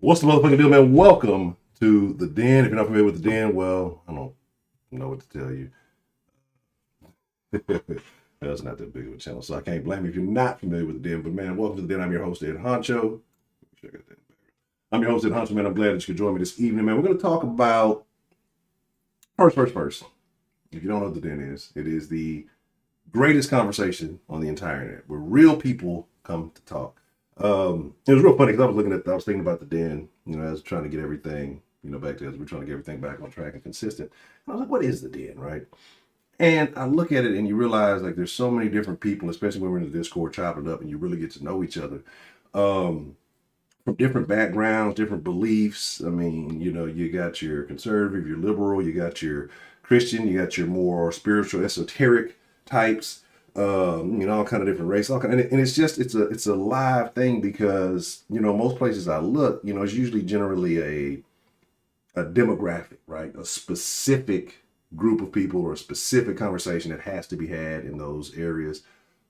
What's the motherfucking deal, man? Welcome to the Den. If you're not familiar with the Den, well, I don't know what to tell you. That's not that big of a channel, so I can't blame you if you're not familiar with the Den. But man, welcome to the Den. I'm your host, Ed Honcho. I'm your host, Ed Honcho, man. I'm glad that you could join me this evening, man. We're going to talk about first. If you don't know what the Den is, it is the greatest conversation on the entire internet where real people come to talk. It was real funny because I was thinking about the Den, as trying to get everything, back to as we're trying to get everything back on track and consistent. And I was like, what is the Den, right? And I look at it and you realize like there's so many different people, especially when we're in the Discord chopping it up and you really get to know each other. From different backgrounds, different beliefs. I mean, you got your conservative, your liberal, you got your Christian, you got your more spiritual, esoteric types. All kind of different races, and it's a live thing because most places I look, it's usually generally a demographic, right? A specific group of people or a specific conversation that has to be had in those areas,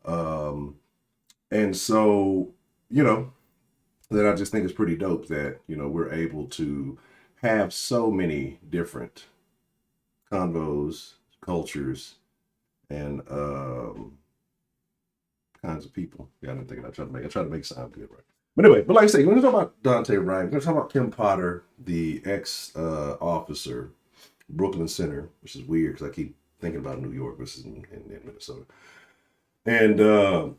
and so that I just think is pretty dope that we're able to have so many different convos, cultures, and kinds of people. Yeah, I didn't think I try to make it sound good, right? But anyway, like I say, we're gonna talk about Daunte Wright. We're gonna talk about Kim Potter, the ex officer, Brooklyn Center, which is weird because I keep thinking about New York versus in Minnesota. And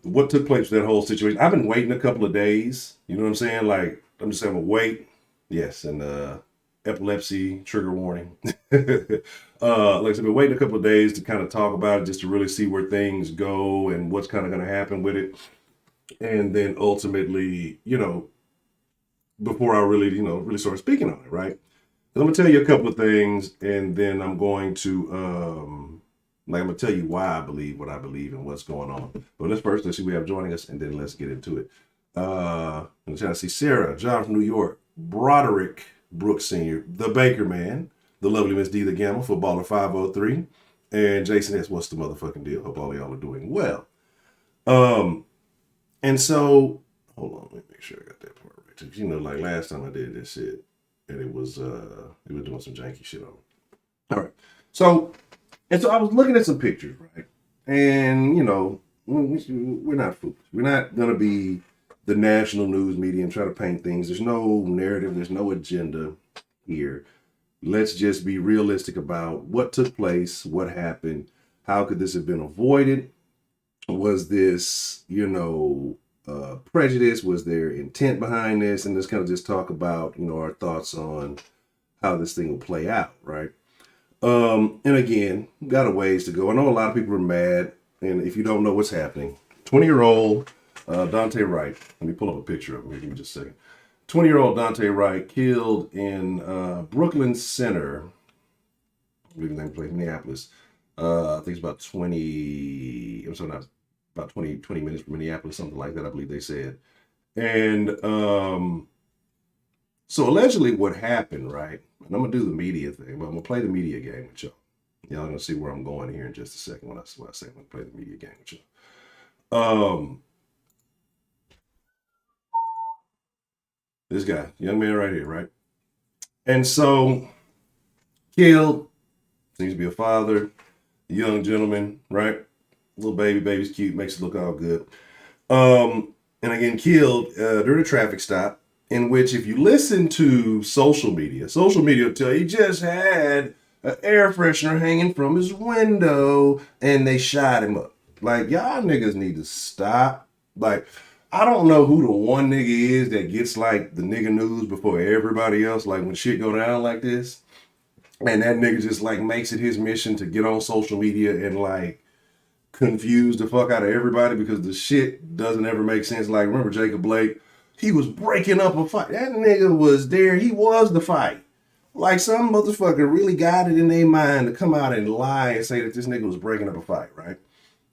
what took place with that whole situation. I've been waiting a couple of days. You know what I'm saying? Like, I'm just saying, I'm gonna wait. Yes, and epilepsy trigger warning. Like I said, been waiting a couple of days to kind of talk about it, just to really see where things go and what's kind of going to happen with it. And then ultimately, before I really start speaking on it, right? I'm gonna tell you a couple of things, and then I'm going to I'm gonna tell you why I believe what I believe and what's going on. But let's see who we have joining us, and then let's get into it. I'm trying to see Sarah, John from New York, Broderick Brooks Sr., the Baker Man, the lovely Miss D the Gamma, footballer 503, and Jason S. What's the motherfucking deal? Hope all y'all are doing well. And so hold on, let me make sure I got that part right. Like last time I did this shit, and it was doing some janky shit on me. All right. So I was looking at some pictures, right? And we're not fools. We're not gonna be the national news media and try to paint things. There's no narrative, there's no agenda here. Let's just be realistic about what took place, what happened, how could this have been avoided? Was this, prejudice? Was there intent behind this? And let's kind of just talk about, our thoughts on how this thing will play out, right? And again, got a ways to go. I know a lot of people are mad, and if you don't know what's happening, 20-year-old Daunte Wright. Let me pull up a picture of him. Give me just a second. 20-year-old Daunte Wright killed in Brooklyn Center. I believe his name is Minneapolis. I think it's about 20. I'm sorry, not about 20 minutes from Minneapolis, something like that. I believe they said. And so allegedly, what happened, right? And I'm gonna do the media thing, but I'm gonna play the media game with y'all. Y'all gonna see where I'm going here in just a second when I say I'm gonna play the media game with y'all. This guy, young man right here, right? And so, killed, seems to be a father, a young gentleman, right? Little baby's cute, makes it look all good. And again, killed during a traffic stop, in which if you listen to social media will tell you he just had an air freshener hanging from his window and they shot him up. Like, y'all niggas need to stop. Like, I don't know who the one nigga is that gets like the nigga news before everybody else, like when shit go down like this. And that nigga just like makes it his mission to get on social media and like confuse the fuck out of everybody because the shit doesn't ever make sense. Like, remember Jacob Blake? He was breaking up a fight. That nigga was there. He was the fight. Like, some motherfucker really got it in their mind to come out and lie and say that this nigga was breaking up a fight, right?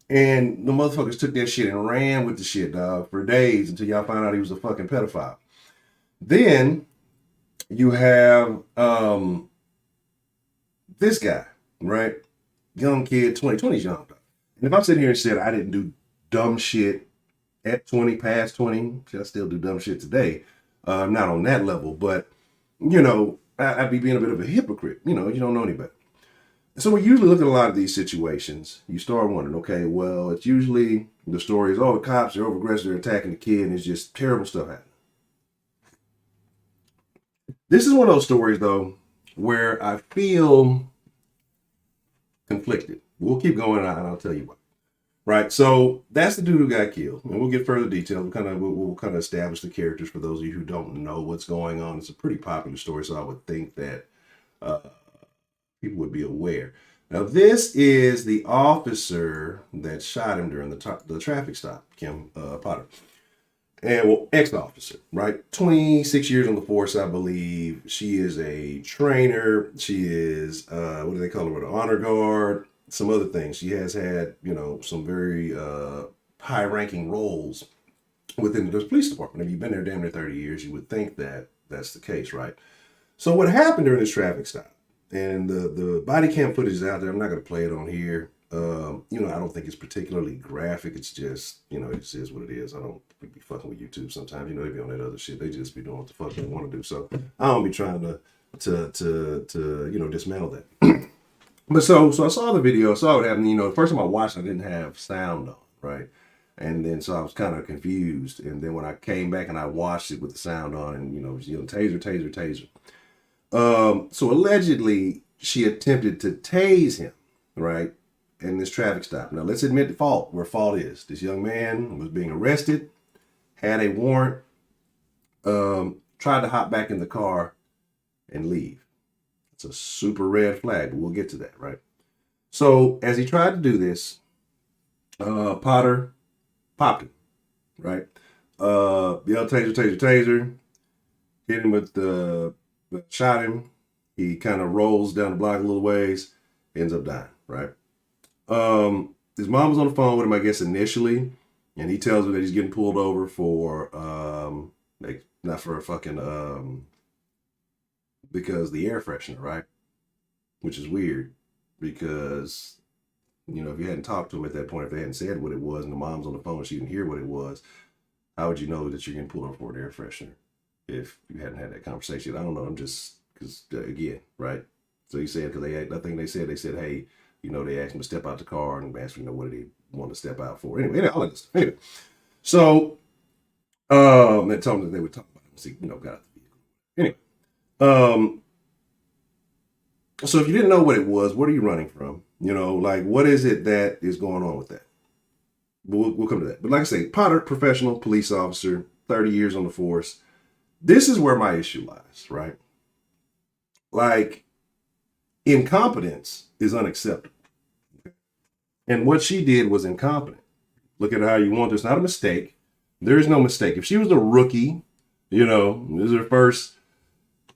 And the motherfuckers took that shit and ran with the shit, dog, for days until y'all found out he was a fucking pedophile. Then you have this guy, right? Young kid, 20's young, dog. And if I'm sitting here and said I didn't do dumb shit at 20, past 20, I still do dumb shit today. Not on that level, but you know, I'd be being a bit of a hypocrite. You know, you don't know any better. So we usually look at a lot of these situations. You start wondering, okay, well, it's usually the story is, oh, the cops are over aggressive, they're attacking the kid, and it's just terrible stuff happening. This is one of those stories, though, where I feel conflicted. We'll keep going, and I'll tell you why. Right, so that's the dude who got killed, and we'll get further details. We'll kind of establish the characters for those of you who don't know what's going on. It's a pretty popular story, so I would think that people would be aware. Now, this is the officer that shot him during the traffic stop, Kim Potter. And, well, ex-officer, right? 26 years on the force, I believe. She is a trainer. She is, what do they call her, an honor guard, some other things. She has had, you know, some very high-ranking roles within the police department. If you've been there damn near 30 years, you would think that that's the case, right? So what happened during this traffic stop, and the body cam footage is out there. I'm not going to play it on here. You know, I don't think it's particularly graphic. It's just, you know, it just is what it is. I don't be fucking with YouTube sometimes. You know, they be on that other shit. They just be doing what the fuck they want to do. So I don't be trying to you know, dismantle that. But so I saw the video. I saw what happened. You know, the first time I watched it, I didn't have sound on, right? And then so I was kind of confused. And then when I came back and I watched it with the sound on, and you know, taser, taser, taser. So allegedly she attempted to tase him, right, in this traffic stop. Now let's admit the fault where fault is. This young man was being arrested, had a warrant, tried to hop back in the car and leave. It's a super red flag, but we'll get to that, right? So as he tried to do this, Potter popped him, right? Yelled taser, taser, taser, hit him with the shot him. He kind of rolls down the block a little ways, ends up dying, right? His mom was on the phone with him, I guess, initially, and he tells her that he's getting pulled over for, like, not for a fucking, because the air freshener, right? Which is weird, because, you know, if you hadn't talked to him at that point, if they hadn't said what it was, and the mom's on the phone and she didn't hear what it was, how would you know that you're getting pulled over for an air freshener if you hadn't had that conversation? I don't know. I'm just, because, again, right? So he said, because I think they said, hey, you know, they asked him to step out the car and asked him, you know, what did he want to step out for? Anyway, all of this stuff. Anyway, so, they told him that they would talk about him. See, you know, got out the vehicle. Anyway, so if you didn't know what it was, what are you running from? You know, like, what is it that is going on with that? We'll come to that. But like I say, Potter, professional police officer, 30 years on the force. This is where my issue lies, right? Like, incompetence is unacceptable. And what she did was incompetent. Look at how you want this. Not a mistake. There is no mistake. If she was a rookie, you know, this is her first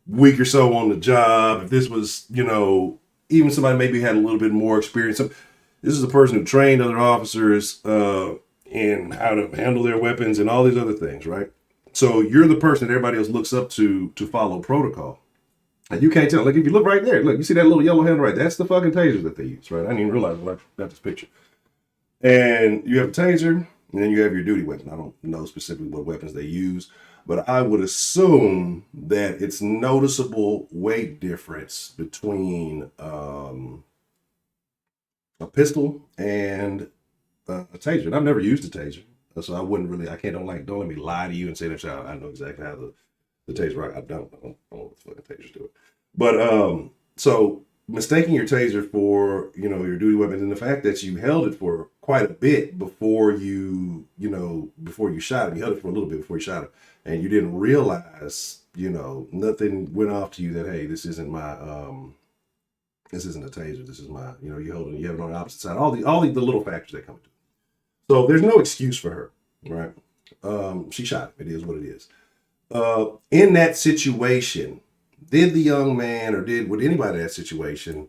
week or so on the job, if this was, you know, even somebody maybe had a little bit more experience. This is a person who trained other officers in how to handle their weapons and all these other things, right? So you're the person that everybody else looks up to follow protocol. And you can't tell. Like, if you look right there, look, you see that little yellow handle right? That's the fucking taser that they use, right? I didn't even realize when I got this picture. And you have a taser, and then you have your duty weapon. I don't know specifically what weapons they use, but I would assume that it's noticeable weight difference between a pistol and a taser. And I've never used a taser, so I wouldn't really. Don't let me lie to you and say that I know exactly how the taser works. I don't know what the fucking tasers do it. But so mistaking your taser for, you know, your duty weapons, and the fact that you held it for quite a bit before you shot him. You held it for a little bit before you shot him, and you didn't realize, you know, nothing went off to you that, hey, this isn't my this isn't a taser. This is my, you know, you have it on the opposite side. All the little factors that come into it. So there's no excuse for her, right? She shot him. It is what it is. In that situation, did the young man, or would anybody in that situation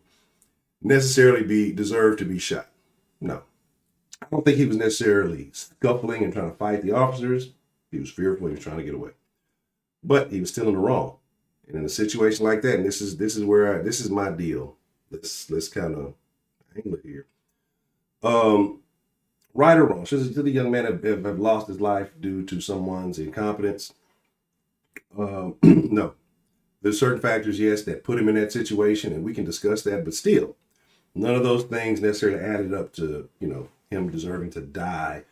necessarily deserve to be shot? No. I don't think he was necessarily scuffling and trying to fight the officers. He was fearful. He was trying to get away. But he was still in the wrong. And in a situation like that, and this is my deal. Let's kind of angle it here. Right or wrong, should the young man have lost his life due to someone's incompetence? No, there's certain factors, yes, that put him in that situation, and we can discuss that. But still, none of those things necessarily added up to him deserving to die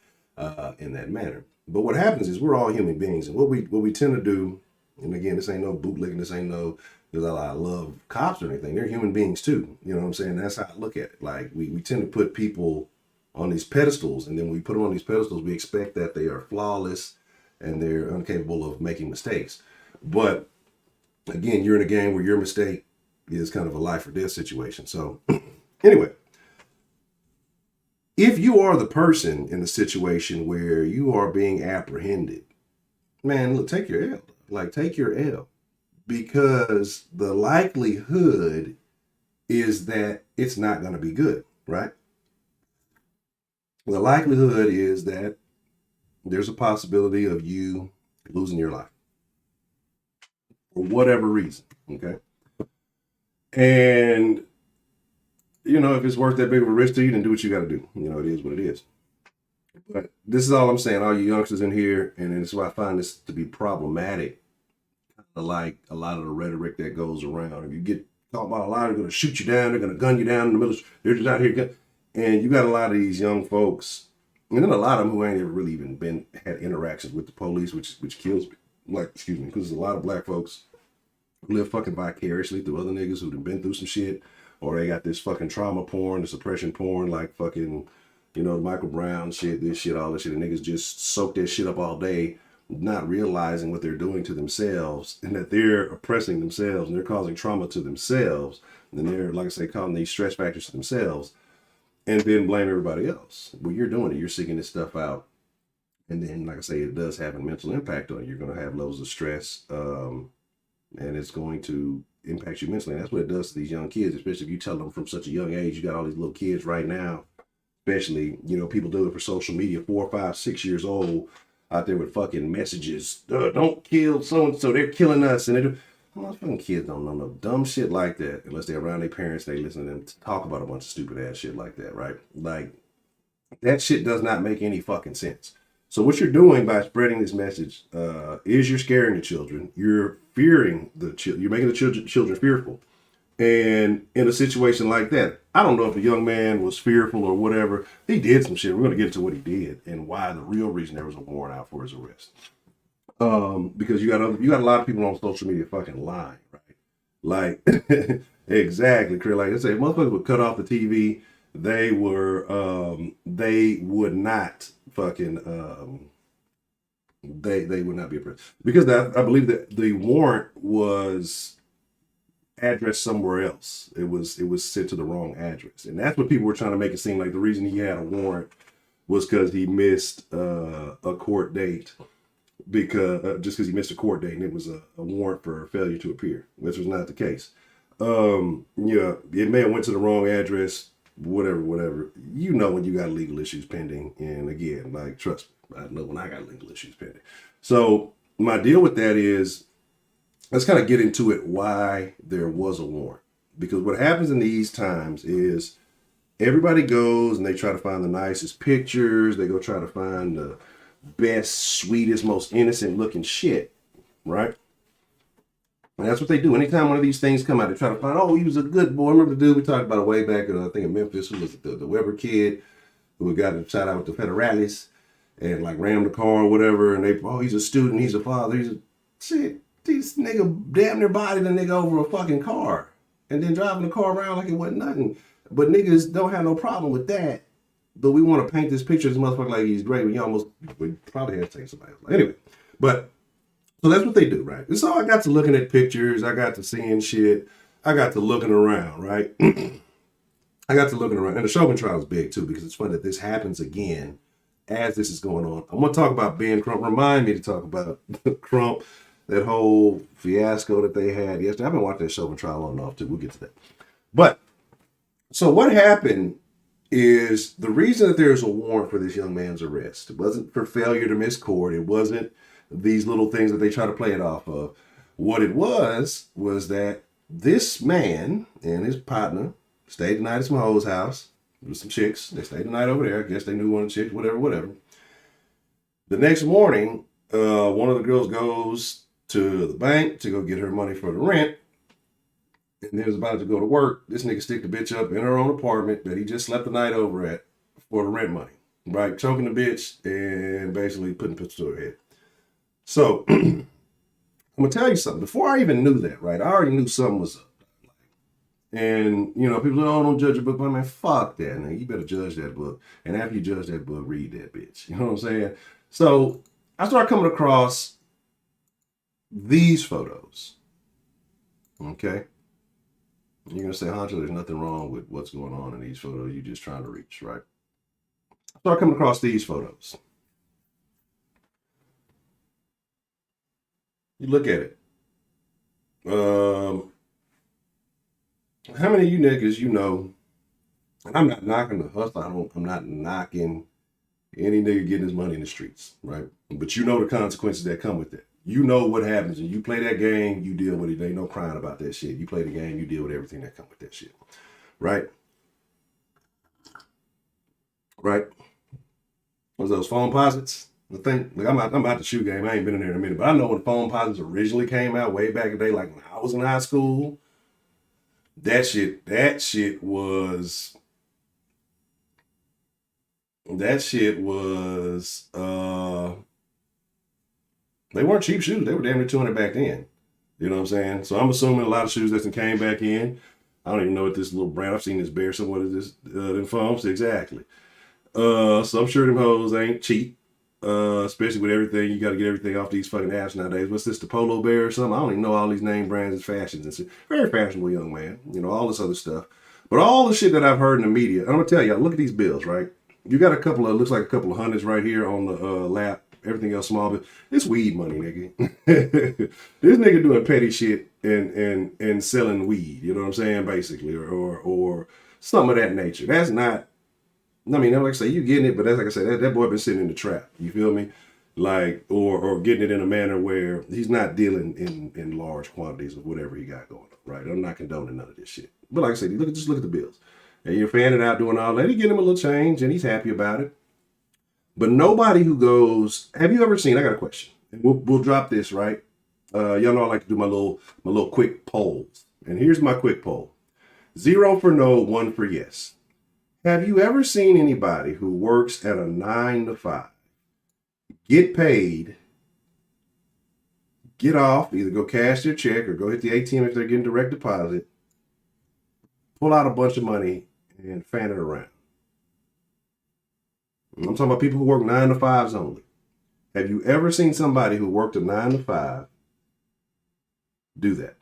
in that manner. But what happens is we're all human beings, and what we tend to do, and again, this ain't no bootlegging, this ain't no because I love cops or anything. They're human beings too. You know what I'm saying? That's how I look at it. Like we tend to put people on these pedestals, and then when we put them on these pedestals, we expect that they are flawless and they're incapable of making mistakes. But again, you're in a game where your mistake is kind of a life or death situation. So anyway, if you are the person in the situation where you are being apprehended, man, look, take your L. Like, take your L. Because the likelihood is that it's not going to be good, right? The likelihood is that there's a possibility of you losing your life for whatever reason, okay? And, if it's worth that big of a risk to you, then do what you got to do. It is what it is. But this is all I'm saying, all you youngsters in here, and this is why I find this to be problematic, like a lot of the rhetoric that goes around. If you get talking about a lot, they're going to shoot you down, they're going to gun you down in the middle, they're just out here, and you got a lot of these young folks, and then a lot of them who ain't ever really even had interactions with the police, which kills me. Like, excuse me, because there's a lot of black folks who live fucking vicariously through other niggas who've been through some shit, or they got this fucking trauma porn, the suppression porn, like fucking, the Michael Brown shit, this shit, all this shit, and niggas just soak that shit up all day, not realizing what they're doing to themselves and that they're oppressing themselves and they're causing trauma to themselves. And they're, like I say, causing these stress factors to themselves and then blame everybody else. Well, you're doing it. You're seeking this stuff out. And then, like I say, it does have a mental impact on you. You're going to have levels of stress and it's going to impact you mentally. And that's what it does to these young kids, especially if you tell them from such a young age. You got all these little kids right now, especially, people do it for social media, 4, 5, 6 years old, out there with fucking messages. Don't kill so-and-so. They're killing us. And they're fucking kids don't know no dumb shit like that unless they're around their parents. They listen to them talk about a bunch of stupid ass shit like that, right? Like, that shit does not make any fucking sense. So what you're doing by spreading this message is you're scaring the children. You're fearing the children. You're making the children fearful. And in a situation like that, I don't know if the young man was fearful or whatever. He did some shit. We're going to get into what he did and why the real reason there was a warrant out for his arrest. Because you got a lot of people on social media fucking lying, right? Like, exactly, Chris. Like I say, motherfuckers would cut off the TV. They would not fucking, they would not be oppressed. Because I believe that the warrant was addressed somewhere else. It was sent to the wrong address, and that's what people were trying to make it seem like the reason he had a warrant was because he missed a court date, because just because he missed a court date, and it was a warrant for failure to appear, which was not the case. Yeah, it may have went to the wrong address, whatever. When you got legal issues pending, and again, like, trust me, I know when I got legal issues pending. So my deal with that is, let's kind of get into it, why there was a warrant. Because what happens in these times is everybody goes and they try to find the nicest pictures. They go try to find the best, sweetest, most innocent looking shit, right? And that's what they do. Anytime one of these things come out, they try to find, oh, he was a good boy. Remember the dude we talked about way back, I think in Memphis, who was the Weber kid who got shot out with the federales and like ran the car or whatever. And he's a student, he's a father, he's a shit. This nigga damn near bodied the nigga over a fucking car and then driving the car around like it wasn't nothing. But niggas don't have no problem with that. But we want to paint this picture of this motherfucker like he's great. We probably had to take somebody else. Anyway, but so that's what they do, right? And so I got to looking at pictures. I got to seeing shit. I got to looking around, right? I got to looking around. And the Chauvin trial is big too, because it's funny that this happens again as this is going on. I'm going to talk about Ben Crump. Remind me to talk about Crump. That whole fiasco that they had yesterday. I've been watching that Chauvin trial on and off too. We'll get to that. But, so what happened is the reason that there's a warrant for this young man's arrest, it wasn't for failure to miss court. It wasn't these little things that they try to play it off of. What it was that this man and his partner stayed the night at some hoe's house with some chicks. They stayed the night over there. I guess they knew one of the chicks, whatever. The next morning, one of the girls goes to the bank to go get her money for the rent. And then was about to go to work. This nigga stick the bitch up in her own apartment that he just slept the night over at for the rent money. Right? Choking the bitch and basically putting pistol to her head. So I'm gonna tell you something. Before I even knew that, right? I already knew something was up. And you know, people say, "Oh, don't judge a book." But man, fuck that, nigga. You better judge that book. And after you judge that book, read that bitch. You know what I'm saying? So I started coming across these photos. Okay. You're gonna say, Honcho, there's nothing wrong with what's going on in these photos. You're just trying to reach, right? I started coming across these photos. You look at it. How many of you niggas you know? And I'm not knocking the hustle. I'm not knocking any nigga getting his money in the streets, right? But you know the consequences that come with that. You know what happens. And you play that game, you deal with it. There ain't no crying about that shit. You play the game, you deal with everything that comes with that shit. Right? Right? Was those phone posits? I think, like, I'm out the shoe game. I ain't been in there in a minute. But I know when phone posits originally came out way back in the day, like when I was in high school, that shit was they weren't cheap shoes. They were damn near 200 back then. You know what I'm saying? So I'm assuming a lot of shoes that came back in. I don't even know what this little brand. I've seen this bear somewhere. This them phones exactly. So I'm sure them hoes ain't cheap. Especially with everything, you got to get everything off these fucking apps nowadays. What's this, the Polo Bear or something? I don't even know all these name brands and fashions and shit. Very fashionable young man. You know, all this other stuff. But all the shit that I've heard in the media, I'm gonna tell y'all, look at these bills, right? You got looks like a couple of hundreds right here on the lap. Everything else small, but it's weed money, nigga. This nigga doing petty shit and selling weed. You know what I'm saying, basically, or something of that nature. That's not. I mean, like I say, you getting it, but that's like I said, that boy been sitting in the trap. You feel me? Like, or getting it in a manner where he's not dealing in large quantities of whatever he got going on. Right? I'm not condoning none of this shit. But like I said, just look at the bills. And you're fanning out doing all that. He get him a little change, and he's happy about it. But nobody who goes, have you ever seen? I got a question. And we'll drop this, right? Y'all know I like to do my little quick polls. And here's my quick poll: 0 for no, 1 for yes. Have you ever seen anybody who works at a 9 to 5, get paid, get off, either go cash their check or go hit the ATM if they're getting direct deposit, pull out a bunch of money and fan it around? I'm talking about people who work 9 to 5s only. Have you ever seen somebody who worked a 9 to 5 do that?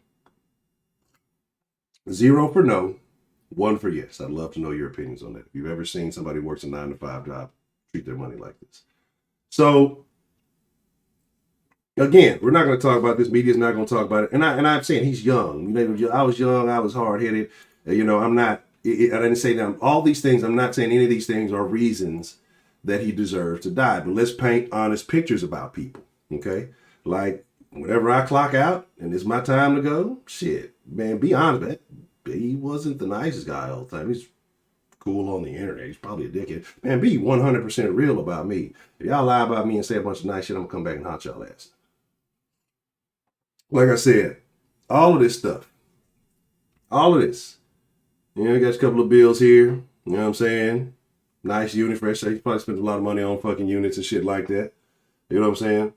0 for no, 1 for yes. I'd love to know your opinions on that. If you've ever seen somebody who works a 9 to 5 job treat their money like this. So again, we're not going to talk about this. Media's not going to talk about it. And I'm saying he's young. You know, I was young. I was hard headed. You know, I'm not. I didn't say that all these things. I'm not saying any of these things are reasons that he deserves to die. But let's paint honest pictures about people. Okay, like whenever I clock out and it's my time to go, shit, man, be honest, man. He wasn't the nicest guy all the time. He's cool on the internet. He's probably a dickhead. Man, be 100% real about me. If y'all lie about me and say a bunch of nice shit, I'm gonna come back and haunt y'all ass. Like I said, all of this stuff, all of this. You know, you got a couple of bills here. You know what I'm saying? Nice unit, fresh. He probably spent a lot of money on fucking units and shit like that. You know what I'm saying?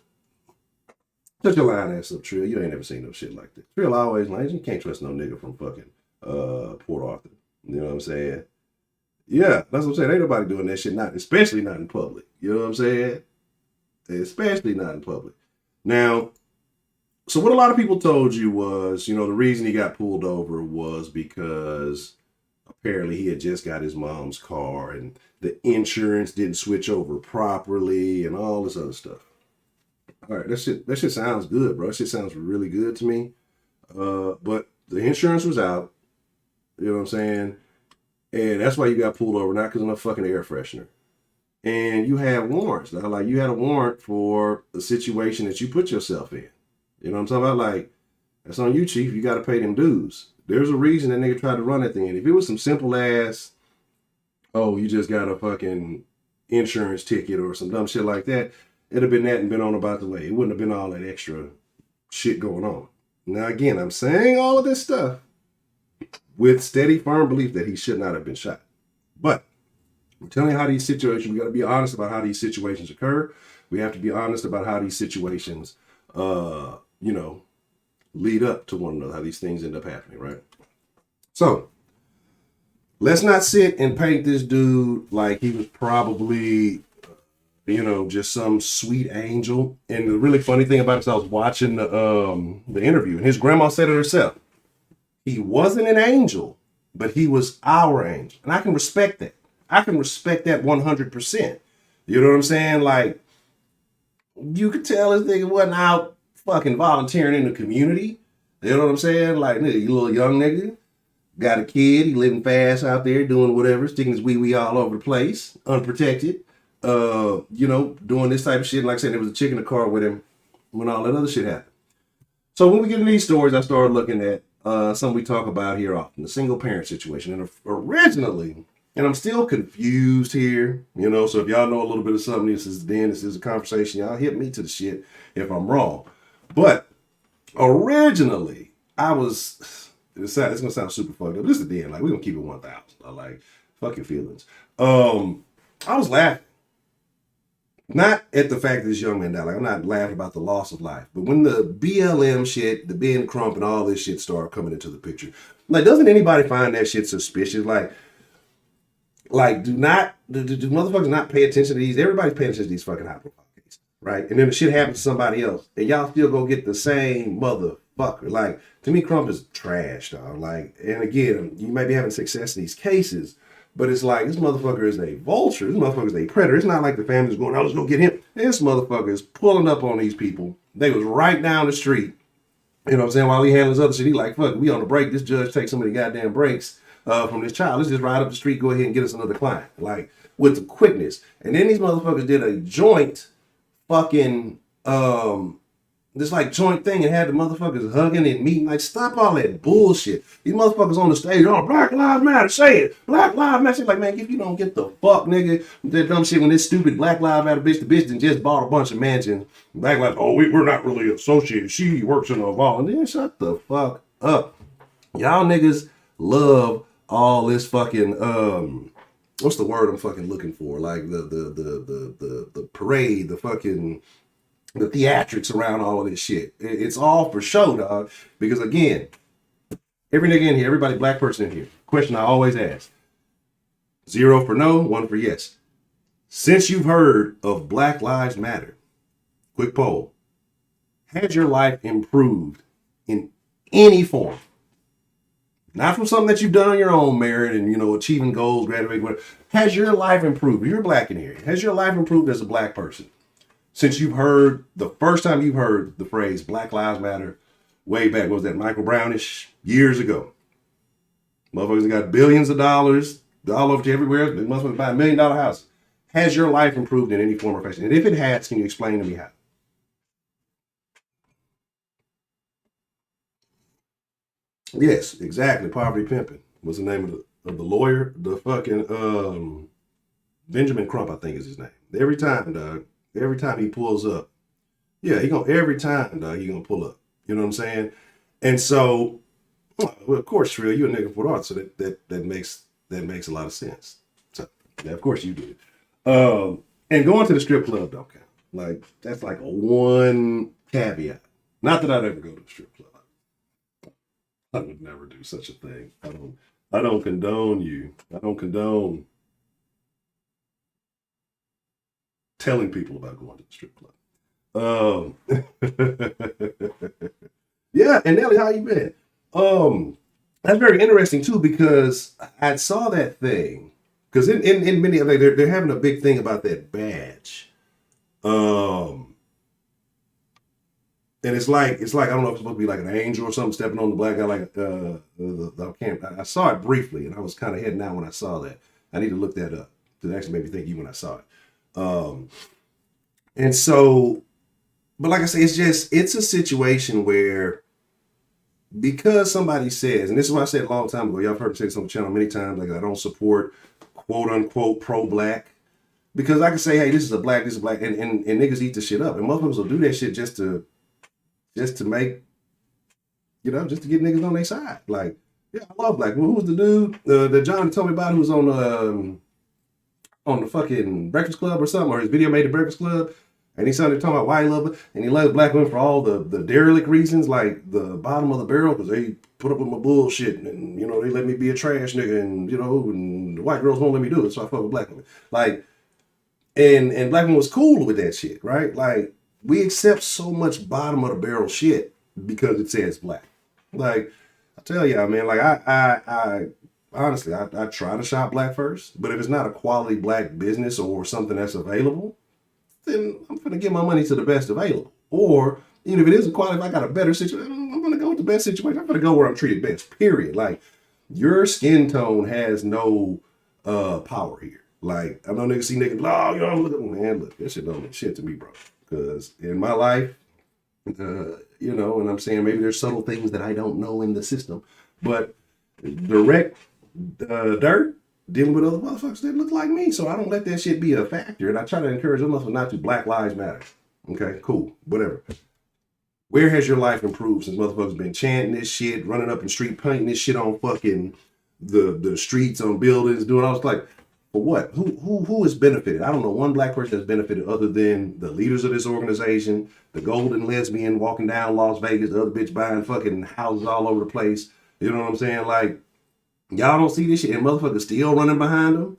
Shut your lying ass up, Trill. You ain't never seen no shit like that. Trill always lies. You can't trust no nigga from fucking Port Arthur. You know what I'm saying? Yeah, that's what I'm saying. Ain't nobody doing that shit, especially not in public. You know what I'm saying? Especially not in public. Now, so what a lot of people told you was, you know, the reason he got pulled over was because apparently he had just got his mom's car and the insurance didn't switch over properly and all this other stuff. All right, that shit sounds good, bro. That shit sounds really good to me. But the insurance was out. You know what I'm saying? And that's why you got pulled over, not because of no fucking air freshener. And you had warrants. Now, like, you had a warrant for the situation that you put yourself in. You know what I'm talking about? Like, that's on you, Chief. You got to pay them dues. There's a reason that nigga tried to run at the end. If it was some simple ass, oh, you just got a fucking insurance ticket or some dumb shit like that, it'd have been that and been on about the way. It wouldn't have been all that extra shit going on. Now, again, I'm saying all of this stuff with steady, firm belief that he should not have been shot. But I'm telling you how these situations, we got to be honest about how these situations occur. We have to be honest about how these situations, lead up to one another, how these things end up happening, right? So let's not sit and paint this dude like he was probably, just some sweet angel. And the really funny thing about it is I was watching the interview, and his grandma said it herself. He wasn't an angel, but he was our angel. And I can respect that. I can respect that 100%. You know what I'm saying? Like, you could tell this nigga wasn't out fucking volunteering in the community. You know what I'm saying? Like, nigga, you little young nigga, got a kid, he living fast out there, doing whatever, sticking his wee-wee all over the place, unprotected, doing this type of shit. Like I said, there was a chick in the car with him when all that other shit happened. So when we get into these stories, I started looking at something we talk about here often, the single parent situation. And originally, and I'm still confused here, so if y'all know a little bit of something, this is a conversation. Y'all hit me to the shit if I'm wrong. But originally, it's going to sound super fucked up. This is the end. Like, we're going to keep it 1,000. I like, fuck your feelings. I was laughing. Not at the fact that this young man died. Like, I'm not laughing about the loss of life. But when the BLM shit, the Ben Crump and all this shit started coming into the picture, like, doesn't anybody find that shit suspicious? Like do motherfuckers not pay attention to these? Everybody's paying attention to these fucking hot cases, right? And then the shit happens to somebody else, and y'all still go get the same motherfucker. Like, to me, Crump is trash, dog. Like, and again, you might be having success in these cases, but it's like, this motherfucker is a vulture. This motherfucker is a predator. It's not like the family's going, let's go get him. This motherfucker is pulling up on these people. They was right down the street. You know what I'm saying? While he handles other shit, he like, fuck, we on the break. This judge takes so many goddamn breaks from this child. Let's just ride up the street, go ahead and get us another client. Like, with the quickness. And then these motherfuckers did a joint fucking, this like joint thing and had the motherfuckers hugging and meeting. Like, stop all that bullshit. These motherfuckers on the stage, Black Lives Matter, say it. Black Lives Matter. Like, man, if you don't get the fuck, nigga, that dumb shit when this stupid Black Lives Matter bitch, the bitch that just bought a bunch of mansions. Black Lives, we're not really associated. She works in a volunteer. Shut the fuck up. Y'all niggas love all this fucking what's the word I'm fucking looking for? Like the parade, the fucking the theatrics around all of this shit. It's all for show, dog. Because again, every nigga in here, everybody black person in here, question I always ask. 0 for no, 1 for yes. Since you've heard of Black Lives Matter, quick poll, has your life improved in any form? Not from something that you've done on your own merit and, achieving goals, graduating, whatever. Has your life improved? You're black in here. Has your life improved as a black person? Since the first time you've heard the phrase Black Lives Matter, way back, what was that, Michael Brownish, years ago. Motherfuckers got billions of dollars all over to everywhere. They motherfuckers buy $1 million houses. Has your life improved in any form or fashion? And if it has, can you explain to me how? Yes, exactly. Poverty Pimping was the name of the lawyer. The fucking Benjamin Crump, I think is his name. Every time, dog. Every time he pulls up. Yeah, every time, dog, he gonna pull up. You know what I'm saying? And so, well, of course, Shrill, you a nigga for art, so that makes a lot of sense. So, yeah, of course you do. And going to the strip club don't count. Like, that's like a one caveat. Not that I'd ever go to the strip club. I would never do such a thing. I don't condone you. I don't condone telling people about going to the strip club. Yeah, and Nelly, how you been? That's very interesting too, because I saw that thing. Because in many of they're having a big thing about that badge. And it's like I don't know if it's supposed to be like an angel or something stepping on the black guy. Like I saw it briefly, and I was kind of heading out when I saw that. I need to look that up. It actually made me think you when I saw it. And so, but like I say, it's a situation where, because somebody says, and this is what I said a long time ago, y'all have heard me say this on the channel many times, like, I don't support quote unquote pro-black, because I can say, hey, this is a black, and niggas eat the shit up, and motherfuckers will do that shit just to just to make, just to get niggas on their side. Like, yeah, I love black. Well, who was the dude that John told me about who was on the fucking Breakfast Club or something, or his video made the Breakfast Club, and he started talking about why he loved it, and he loves black women for all the derelict reasons, like the bottom of the barrel, because they put up with my bullshit, and they let me be a trash nigga, and and the white girls won't let me do it, so I fuck with black women. Like, and black women was cool with that shit, right? Like, we accept so much bottom of the barrel shit because it says black. Like, I tell y'all, man, like I honestly, I try to shop black first, but if it's not a quality black business or something that's available, then I'm going to give my money to the best available. Or even if it isn't quality, if I got a better situation, I'm going to go with the best situation. I'm going to go where I'm treated best, period. Like, your skin tone has no power here. Like, I know niggas see niggas, look, that shit don't mean shit to me, bro. Because in my life, and I'm saying maybe there's subtle things that I don't know in the system, but direct dirt, dealing with other motherfuckers that look like me. So I don't let that shit be a factor. And I try to encourage them motherfuckers not to. Black lives matter. Okay, cool, whatever. Where has your life improved since motherfuckers been chanting this shit, running up in the street, painting this shit on fucking the streets, on buildings, doing all this? Like, for what? Who has benefited? I don't know one black person that's benefited other than the leaders of this organization, the golden lesbian walking down Las Vegas, the other bitch buying fucking houses all over the place. You know what I'm saying? Like, y'all don't see this shit, and motherfuckers still running behind them,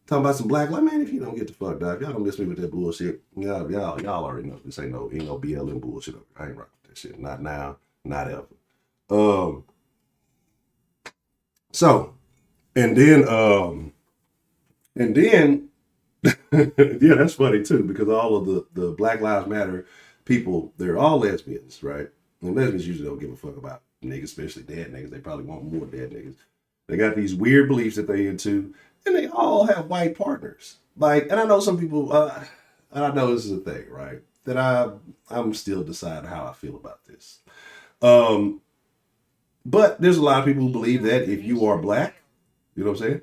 talking about some black life. Man, if you don't get the fuck, dog, y'all don't miss me with that bullshit. Y'all already know this ain't no BLM bullshit. I ain't rocking with that shit. Not now, not ever. So, and then, yeah, that's funny too, because all of the Black Lives Matter people, they're all lesbians, right? And lesbians usually don't give a fuck about niggas, especially dead niggas. They probably want more dead niggas. They got these weird beliefs that they into, and they all have white partners. Like, and I know some people, and I know this is a thing, right? That I'm still deciding how I feel about this. But there's a lot of people who believe that if you are black, you know what I'm saying?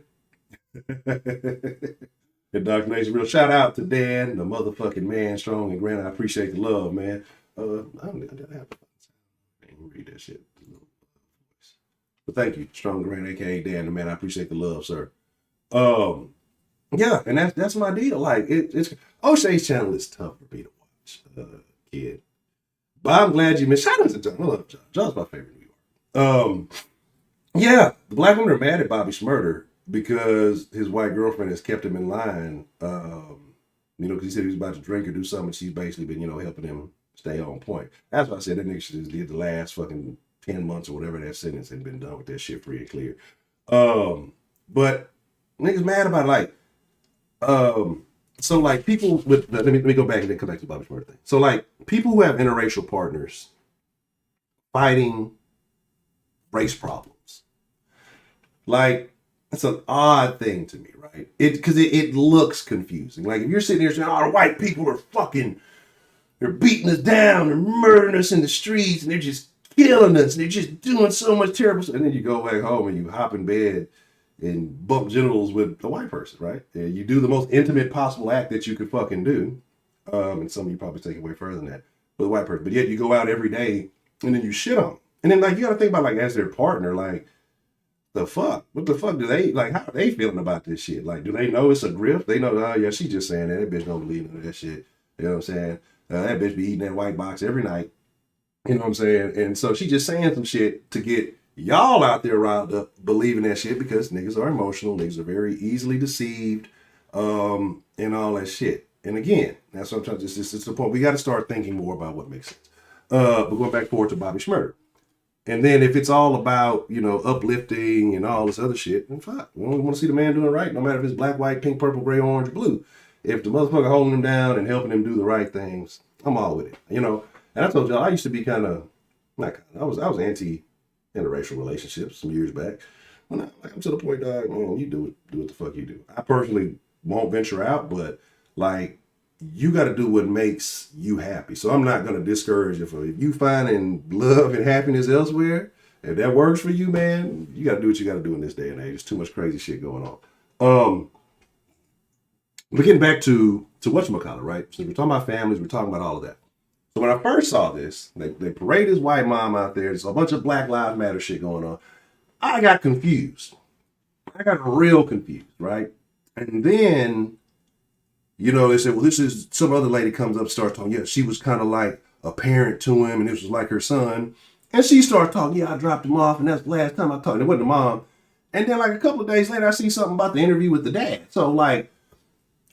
And Dr. Nation, real shout out to Dan, the motherfucking man, strong and grand. I appreciate the love, man. I didn't read that shit. But thank you, strong and grand, aka Dan, the man. I appreciate the love, sir. Yeah, and that's my deal. Like, it's O'Shea's channel is tough for me to watch, kid. But I'm glad you missed. Shout out to John. I love John. John's my favorite New York. Yeah, the black women are mad at Bobby Shmurda because his white girlfriend has kept him in line. Because he said he was about to drink or do something, and she's basically been, helping him stay on point. That's why I said that nigga should have did the last fucking 10 months or whatever that sentence and been done with that shit free and clear. But niggas mad about it, like, so like people with, let me go back and then come back to the Bobby Shmurda thing. So like people who have interracial partners fighting race problems, like, that's an odd thing to me, right? Because it looks confusing. Like, if you're sitting here saying, the white people are fucking, they're beating us down, they're murdering us in the streets, and they're just killing us, and they're just doing so much terrible stuff. And then you go back home and you hop in bed and bump genitals with a white person, right? And you do the most intimate possible act that you could fucking do. And some of you probably take it way further than that with a white person. But yet you go out every day and then you shit on them. And then, like, you gotta think about, like, as their partner, like, the fuck? What the fuck do they, like, how are they feeling about this shit? Like, do they know it's a grift? They know, oh yeah, she just saying that. That bitch don't believe in that shit. You know what I'm saying? That bitch be eating that white box every night. You know what I'm saying? And so she just saying some shit to get y'all out there riled up believing that shit, because niggas are emotional. Niggas are very easily deceived, and all that shit. And again, that's what I'm trying to, it's the point. We got to start thinking more about what makes sense. But going back forward to Bobby Shmurda. And then if it's all about, uplifting and all this other shit, then fuck. We want to see the man doing right, no matter if it's black, white, pink, purple, gray, orange, or blue. If the motherfucker holding him down and helping him do the right things, I'm all with it. And I told y'all, I used to be I was anti-interracial relationships some years back. When I'm to the point, dog, you do what the fuck you do. I personally won't venture out, but, like, you got to do what makes you happy. So I'm not going to discourage you. If you finding love and happiness elsewhere, if that works for you, man, you got to do what you got to do in this day and age. There's too much crazy shit going on. But getting back to whatchamacallit, right? So we're talking about families, we're talking about all of that. So when I first saw this, they parade his white mom out there. There's a bunch of Black Lives Matter shit going on. I got confused. I got real confused, right? And then, you know, they said, well, this is some other lady comes up, starts talking. Yeah, she was kind of like a parent to him, and this was like her son. And she started talking. Yeah, I dropped him off, and that's the last time I talked. It wasn't the mom. And then, like a couple of days later, I see something about the interview with the dad. So, like,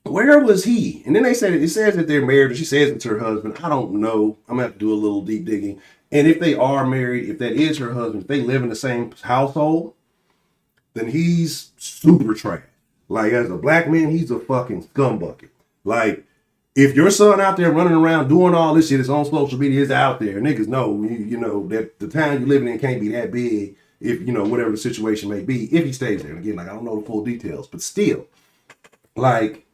where was he? And then they said it says that they're married, and she says it's her husband. I don't know. I'm gonna have to do a little deep digging. And if they are married, if that is her husband, if they live in the same household, then he's super trash. Like, as a black man, he's a fucking scumbucket. Like, if your son out there running around doing all this shit, it's on social media, it's out there. Niggas know, you know, that the town you living in can't be that big if, you know, whatever the situation may be, if he stays there. And again, like, I don't know the full details, but still, like,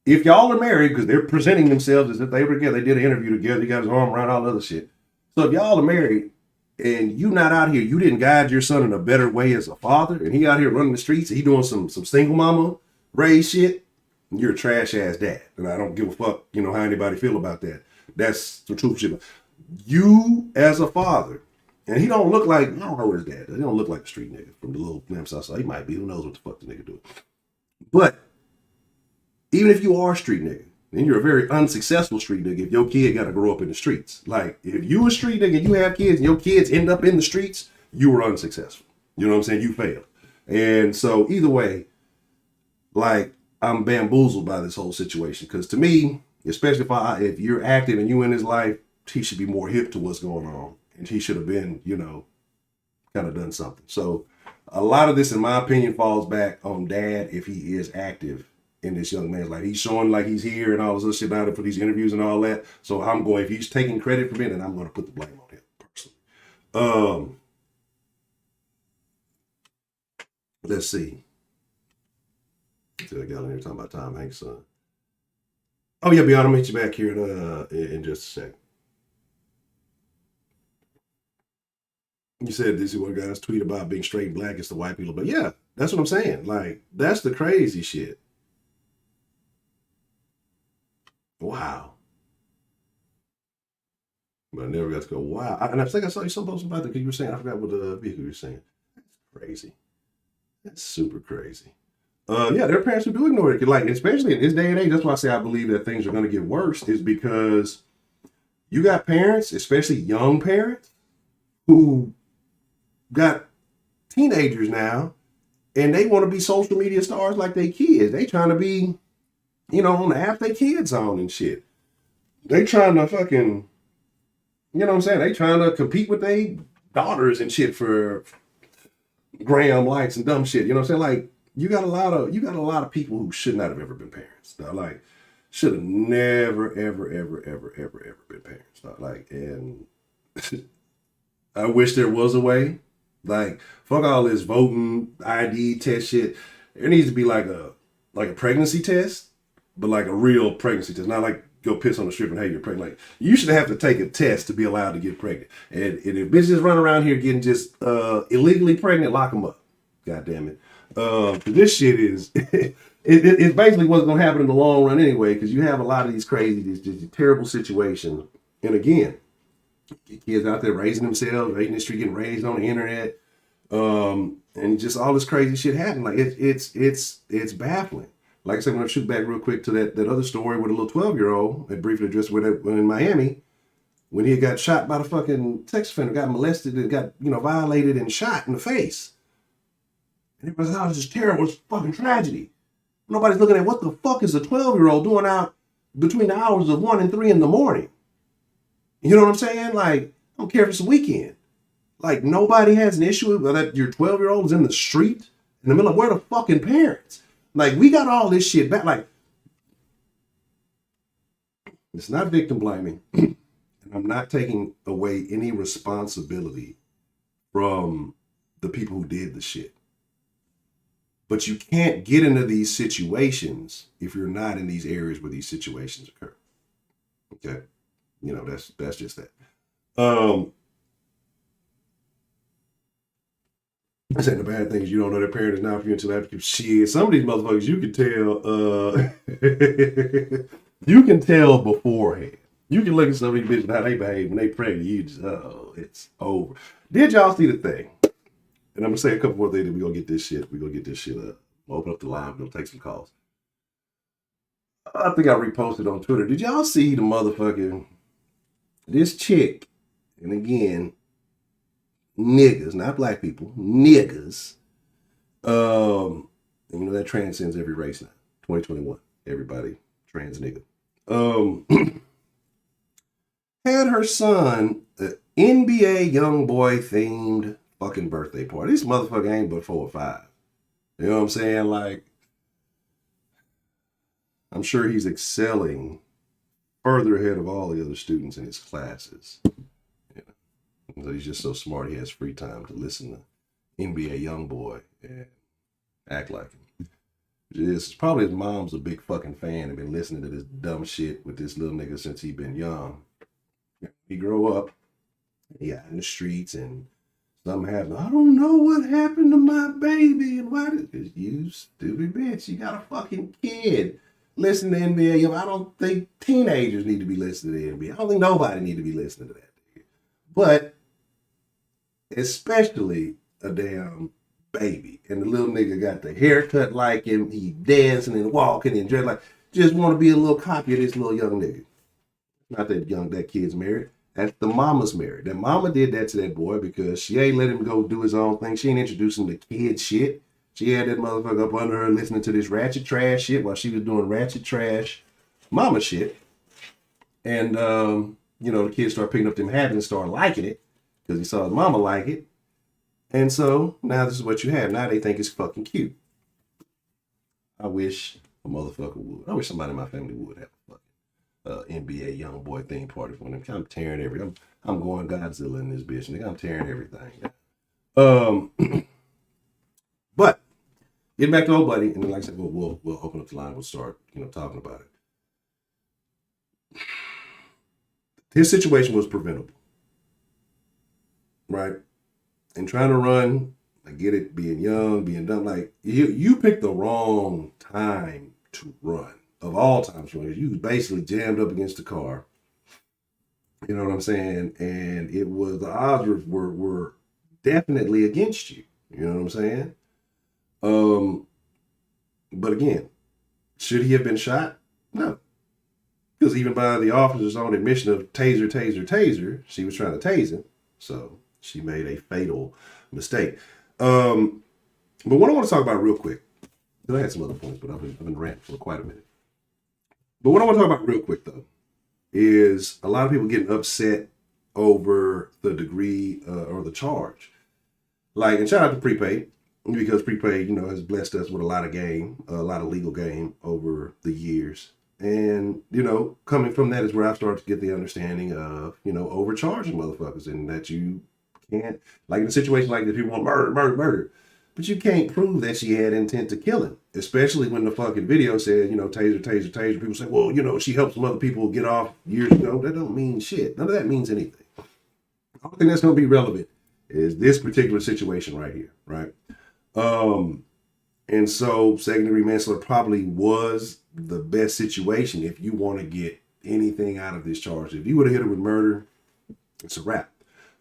if y'all are married, because they're presenting themselves as if they were together, they did an interview together, he got his arm around all the other shit. So if y'all are married and you not out here, you didn't guide your son in a better way as a father, and he out here running the streets, and he doing some single mama raised shit, you're a trash ass dad. And I don't give a fuck, you know, how anybody feel about that. That's the truth shit. You as a father, and he don't look like, I don't know what his dad does. He don't look like a street nigga from the little damn south side. He might be, who knows what the fuck the nigga doing. But even if you are a street nigga, then you're a very unsuccessful street nigga if your kid got to grow up in the streets. Like, if you a street nigga and you have kids and your kids end up in the streets, you were unsuccessful. You know what I'm saying? You failed. And so either way, like, I'm bamboozled by this whole situation. Because to me, especially if you're active and you in his life, he should be more hip to what's going on. And he should have been, you know, kind of done something. So a lot of this, in my opinion, falls back on dad if he is active in this young man's life. He's showing like he's here and all this other shit out there for these interviews and all that. So I'm going, if he's taking credit for it, then I'm going to put the blame on him personally. Let's see. I got in here talking about Tom Hanks' son. Oh yeah, Beyond, I'll meet you back here in just a second. You said this is what guys tweet about being straight black is the white people, but yeah, that's what I'm saying. Like, that's the crazy shit. Wow. But I never got to go, wow. And I think I saw you some post about that because you were saying, I forgot what the vehicle you were saying. That's crazy. That's super crazy. Yeah, there are parents who do ignore it. Like, especially in this day and age, that's why I say I believe that things are going to get worse, is because you got parents, especially young parents, who got teenagers now, and they want to be social media stars like they kids. They trying to be, you know, on the app they kids on and shit. They trying to fucking, you know what I'm saying? They trying to compete with their daughters and shit for gram likes and dumb shit. You know what I'm saying? Like, you got a lot of people who should not have ever been parents. Now, like, should have never, ever been parents. Now, like, and I wish there was a way. Like, fuck all this voting ID test shit. There needs to be like a pregnancy test, but like a real pregnancy test, not like go piss on the strip and hey, you're pregnant. Like, you should have to take a test to be allowed to get pregnant. And if bitches run around here getting just illegally pregnant, lock them up. God damn it. This shit is it's basically what's gonna happen in the long run anyway, because you have a lot of these crazy, these terrible situations. And again, kids out there raising themselves, raising the street, getting raised on the internet, and just all this crazy shit happening. Like, it's baffling. Like I said, when I shoot back real quick to that other story with a little 12-year-old, I briefly addressed when in Miami, when he got shot by the fucking sex offender, got molested and got, you know, violated and shot in the face. And everybody's like, oh, this is terrible, it's fucking tragedy. Nobody's looking at what the fuck is a 12-year-old doing out between the hours of 1 and 3 in the morning. You know what I'm saying? Like, I don't care if it's a weekend. Like, nobody has an issue with that your 12-year-old is in the street in the middle of where the fucking parents. Like, we got all this shit back. Like, it's not victim blaming. And I'm not taking away any responsibility from the people who did the shit. But you can't get into these situations if you're not in these areas where these situations occur. Okay? You know, that's just that. I said the bad thing is you don't know their parents now for you until after shit. Some of these motherfuckers you can tell you can tell beforehand. You can look at some of these bitches how they behave when they pregnant. You just, oh, it's over. Did y'all see the thing? And I'm gonna say a couple more things. We're gonna get this shit. We're gonna get this shit up. Open up the line. We're gonna take some calls. I think I reposted on Twitter. Did y'all see the motherfucking this chick? And again, niggas, not black people, niggas. You know that transcends every race now. 2021, everybody trans nigga. Had her son an NBA young boy themed fucking birthday party. This motherfucker ain't but 4 or 5. You know what I'm saying? Like, I'm sure he's excelling further ahead of all the other students in his classes. You know? So he's just so smart he has free time to listen to NBA young boy and act like him. It's probably his mom's a big fucking fan and been listening to this dumb shit with this little nigga since he been young. He grew up, he got in the streets and something happened. I don't know what happened to my baby and why did you stupid bitch, you got a fucking kid. Listen to NBA. I don't think teenagers need to be listening to NBA. I don't think nobody need to be listening to that. But especially a damn baby. And the little nigga got the haircut like him. He dancing and walking and dressed like, just want to be a little copy of this little young nigga. Not that kid's married. That's the mama's married. That mama did that to that boy because she ain't let him go do his own thing. She ain't introduced him to kid shit. She had that motherfucker up under her listening to this ratchet trash shit while she was doing ratchet trash mama shit. And, you know, the kids start picking up them habits and start liking it because he saw his mama like it. And so now this is what you have. Now they think it's fucking cute. I wish a motherfucker would. I wish somebody in my family would have a fucking NBA young boy theme party for them. I'm tearing everything. I'm going Godzilla in this bitch, nigga. I'm tearing everything. But getting back to old buddy, and then like I said, we'll open up the line. We'll start, talking about it. His situation was preventable, right? And trying to run, I get it, being young, being dumb. Like you picked the wrong time to run. Of all times, you was basically jammed up against the car. You know what I'm saying? And it was the odds were definitely against you. You know what I'm saying? But again, should he have been shot? No. Because even by the officer's own admission of taser, she was trying to tase him. So she made a fatal mistake. But what I want to talk about real quick, because I had some other points, but I've been ranting for quite a minute. But what I want to talk about real quick, though, is a lot of people getting upset over the degree or the charge. Like, and shout out to Prepaid, because Prepaid, has blessed us with a lot of legal game over the years. And, coming from that is where I started to get the understanding of, overcharging motherfuckers, and that you can't, like in a situation like this, people want murder. But you can't prove that she had intent to kill him, especially when the fucking video said, taser. People say, well, she helped some other people get off years ago. That don't mean shit. None of that means anything. The only thing that's going to be relevant is this particular situation right here, right? And so second-degree manslaughter probably was the best situation if you want to get anything out of this charge. If you would have hit her with murder, it's a wrap.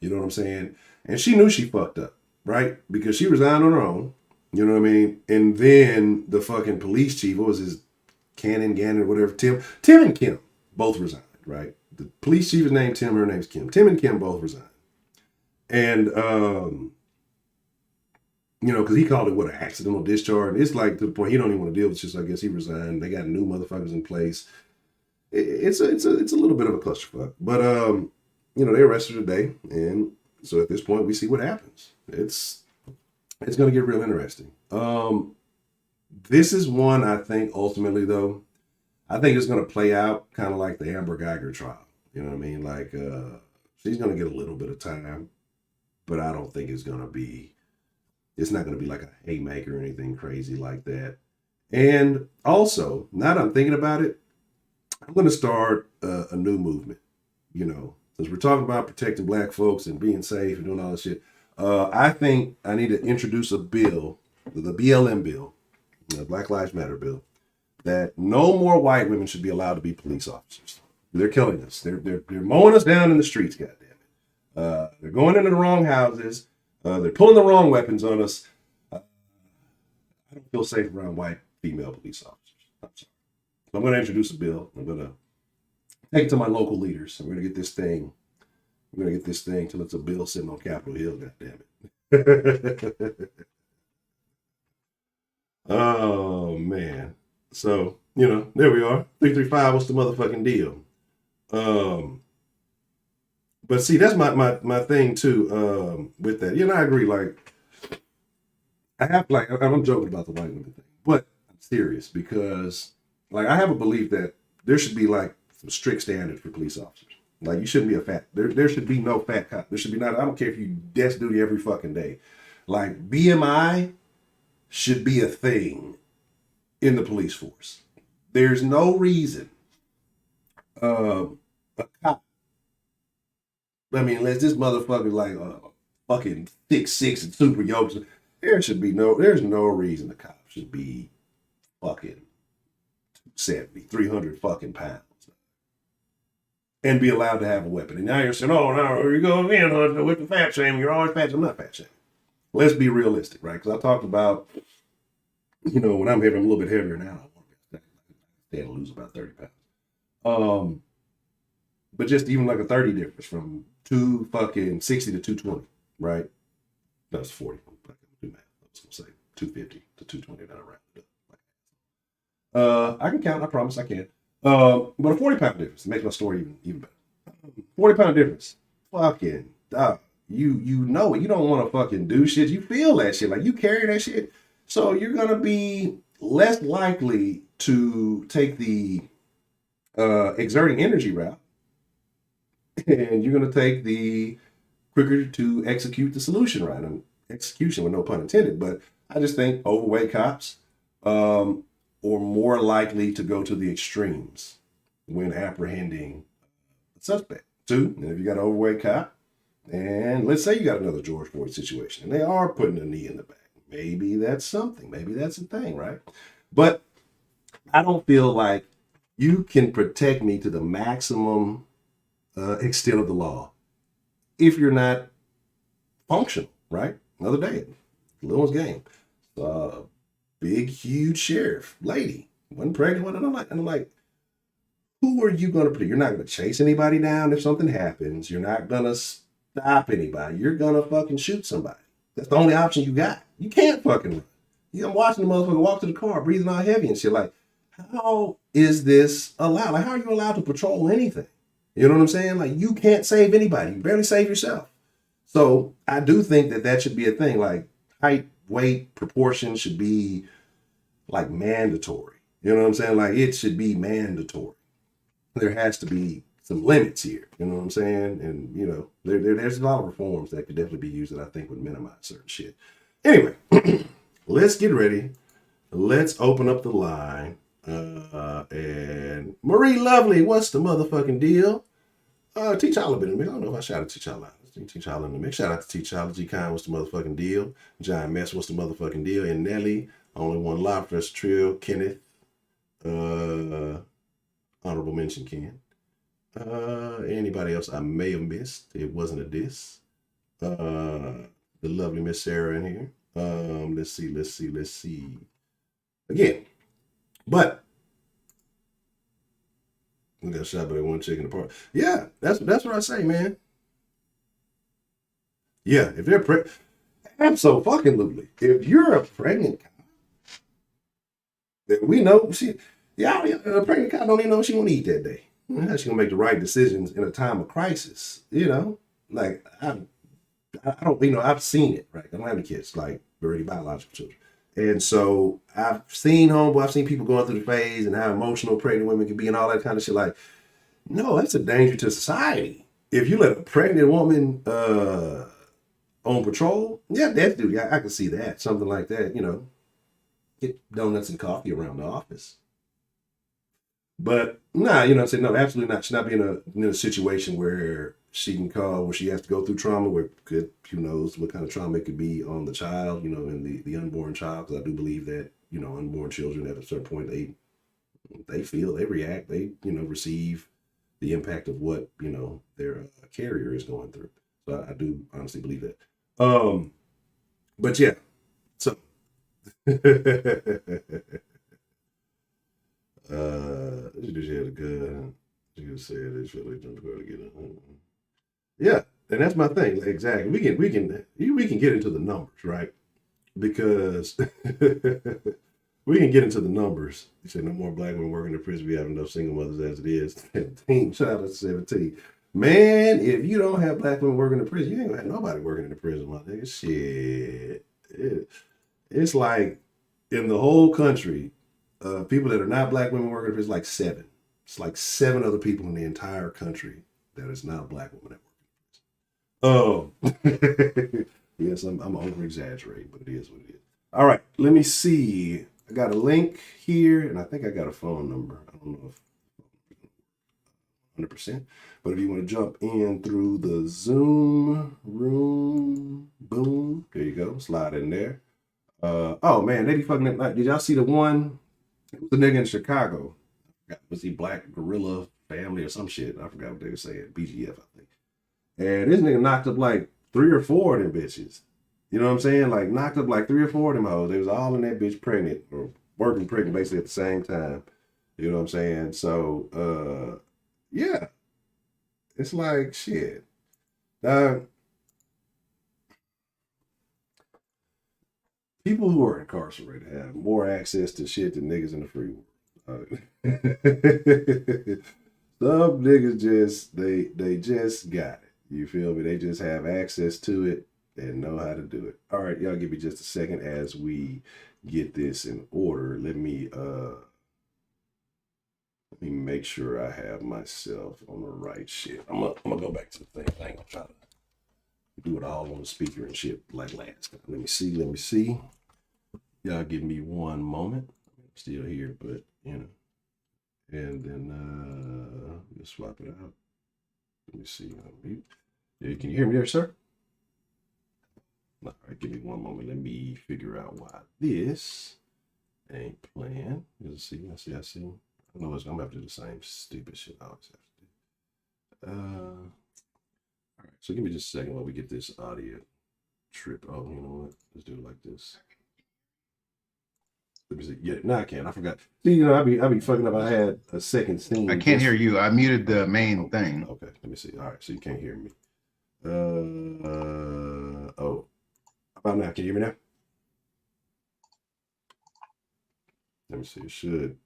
You know what I'm saying? And she knew she fucked up. Right? Because she resigned on her own. You know what I mean? And then the fucking police chief, what was his Gannon, whatever, Tim and Kim both resigned, right? The police chief is named Tim, her name's Kim. Tim and Kim both resigned. And, because he called it, an accidental discharge. And it's like to the point he don't even want to deal with it. It's just, I guess he resigned. They got new motherfuckers in place. It's a little bit of a clusterfuck. But, they arrested her today. And so at this point, we see what happens. It's going to get real interesting. This is one, I think, ultimately, though, I think it's going to play out kind of like the Amber Geiger trial. You know what I mean? Like, she's going to get a little bit of time, but I don't think it's not going to be like a haymaker or anything crazy like that. And also, now that I'm thinking about it, I'm going to start a new movement, since we're talking about protecting black folks and being safe and doing all this shit. I think I need to introduce a bill, the BLM bill, the Black Lives Matter bill, that no more white women should be allowed to be police officers. They're killing us. They're mowing us down in the streets, goddamn it. They're going into the wrong houses. They're pulling the wrong weapons on us. I don't feel safe around white female police officers. I'm sorry. So I'm going to introduce a bill. I'm going to take it to my local leaders. I'm going to get this thing. We're going to get this thing till it's a bill sitting on Capitol Hill, goddamn it. Oh, man. So, there we are. 335, what's the motherfucking deal? But see, that's my thing too, with that. I agree. Like, I'm joking about the white women thing, but I'm serious because, like, I have a belief that there should be like some strict standards for police officers. Like, you shouldn't be a fat. There should be no fat cop. There should be not. I don't care if you desk duty every fucking day. Like, BMI should be a thing in the police force. There's no reason a cop. I mean, unless this motherfucker like fucking 6'6" and super yokes, there's no reason a cop should be fucking 270, 300 fucking pounds and be allowed to have a weapon. And now you're saying, oh, now here you go again with the fat shaming. You're always fat. I'm not fat shaming. Let's be realistic, right? Because I talked about, when I'm heavy, I'm a little bit heavier now. I stand to lose about 30 pounds. But just even like a 30 difference from 260 to 220, right? That's 40. I can do math. I was gonna say 250 to 220. Then I rounded up. I can count. I promise I can. But a 40-pound difference makes my story even better. 40-pound difference. Fucking dog. You know it. You don't want to fucking do shit. You feel that shit. Like, you carry that shit. So you're gonna be less likely to take the exerting energy route. And you're going to take the quicker to execute the solution route. And execution with no pun intended. But I just think overweight cops are more likely to go to the extremes when apprehending a suspect. Two, and if you got an overweight cop, and let's say you got another George Floyd situation, and they are putting a knee in the back. Maybe that's something. Maybe that's a thing, right? But I don't feel like you can protect me to the maximum extent of the law if you're not functional, right? Another day, little one's game. Big, huge sheriff lady, wasn't pregnant, and I'm like, who are you going to protect? You're not going to chase anybody down if something happens. You're not going to stop anybody. You're going to fucking shoot somebody. That's the only option you got. You can't fucking run. I'm watching the motherfucker walk to the car, breathing all heavy and shit. Like, how is this allowed? Like, how are you allowed to patrol anything? You know what I'm saying? Like, you can't save anybody. You barely save yourself. So I do think that should be a thing. Like, height, weight, proportion should be like mandatory. You know what I'm saying? Like, it should be mandatory. There has to be some limits here. You know what I'm saying? And, there's a lot of reforms that could definitely be used that I think would minimize certain shit. Anyway, let's get ready. Let's open up the line. And Marie Lovely, what's the motherfucking deal? T'Challa been in the mix. I don't know if I shouted T'Challa. T'Challa in the mix. Shout out to T'Challa. G-Con, what's the motherfucking deal? Giant Mess, what's the motherfucking deal? And Nelly, only one live for us. Trill, Kenneth, honorable mention, Ken. Anybody else I may have missed? It wasn't a diss. The lovely Miss Sarah in here. Let's see. Again, but we got shot by that one chick in the park. Yeah, that's what I say, man. Yeah, if they're absolutely. If you're a pregnant cop, then we know a pregnant cop don't even know what she want to eat that day. How she gonna make the right decisions in a time of crisis? Like I don't. I've seen it. Right, I don't have any kids, like already biological children. And so I've seen people going through the phase and how emotional pregnant women can be and all that kind of shit. Like, no, that's a danger to society. If you let a pregnant woman on patrol, yeah, that's duty. I can see that. Something like that, get donuts and coffee around the office. But nah, I'm saying, no, absolutely not. She's not being in a situation where she can call, where she has to go through trauma, who knows what kind of trauma it could be on the child, and the unborn child. Because I do believe that, unborn children at a certain point, they feel, they react, they, receive the impact of what, you know, their carrier is going through. So I do honestly believe that. But yeah, so she just had a gun. She just said this really don't go to get it. Yeah, and that's my thing. Exactly. We can get into the numbers, right? Because we can get into the numbers. You say no more black women working in prison. We have enough single mothers as it is. 17, shout out to 17. Man, if you don't have black women working in prison, you ain't gonna have nobody working in the prison, my nigga. Shit. It's like in the whole country, people that are not black women working in prison, like 7. It's like 7 other people in the entire country that is not a black woman that work in prison. Oh. Yes, I'm over exaggerating, but it is what it is. All right, let me see. I got a link here, and I think I got a phone number. I don't know if 100%, but if you want to jump in through the Zoom room, boom, there you go. Slide in there. Oh man, they be fucking up. Did y'all see the one? It was a nigga in Chicago. Was he Black Gorilla Family or some shit? I forgot what they were saying. BGF, I think. And this nigga knocked up like 3 or 4 of them bitches. You know what I'm saying? Like knocked up like 3 or 4 of them hoes. They was all in that bitch pregnant or working pregnant basically at the same time. You know what I'm saying? So yeah. It's like shit. People who are incarcerated have more access to shit than niggas in the free world. Some niggas just they just got it. You feel me? They just have access to it and know how to do it. All right, y'all give me just a second as we get this in order. Let me make sure I have myself on the right shit. I'm gonna go back to the thing. I ain't gonna try to do it all on the speaker and shit like last time. Let me see. Y'all give me one moment. I'm still here, but you know. And then we'll swap it out. Let me see. Yeah, can you hear me there, sir? All right, give me one moment. Let me figure out why this ain't playing. I see. I know I'm gonna have to do the same stupid shit I always have to do. All right, so give me just a second while we get this audio trip. Oh, you know what? Let's do it like this. Let me see. Yeah, no, I can't. I forgot. See, you know, I be fucking up. I had a second scene. I can't hear you. I muted the main thing. Okay, let me see. All right, so you can't hear me. Oh, about now? Can you hear me now? Let me see. It should.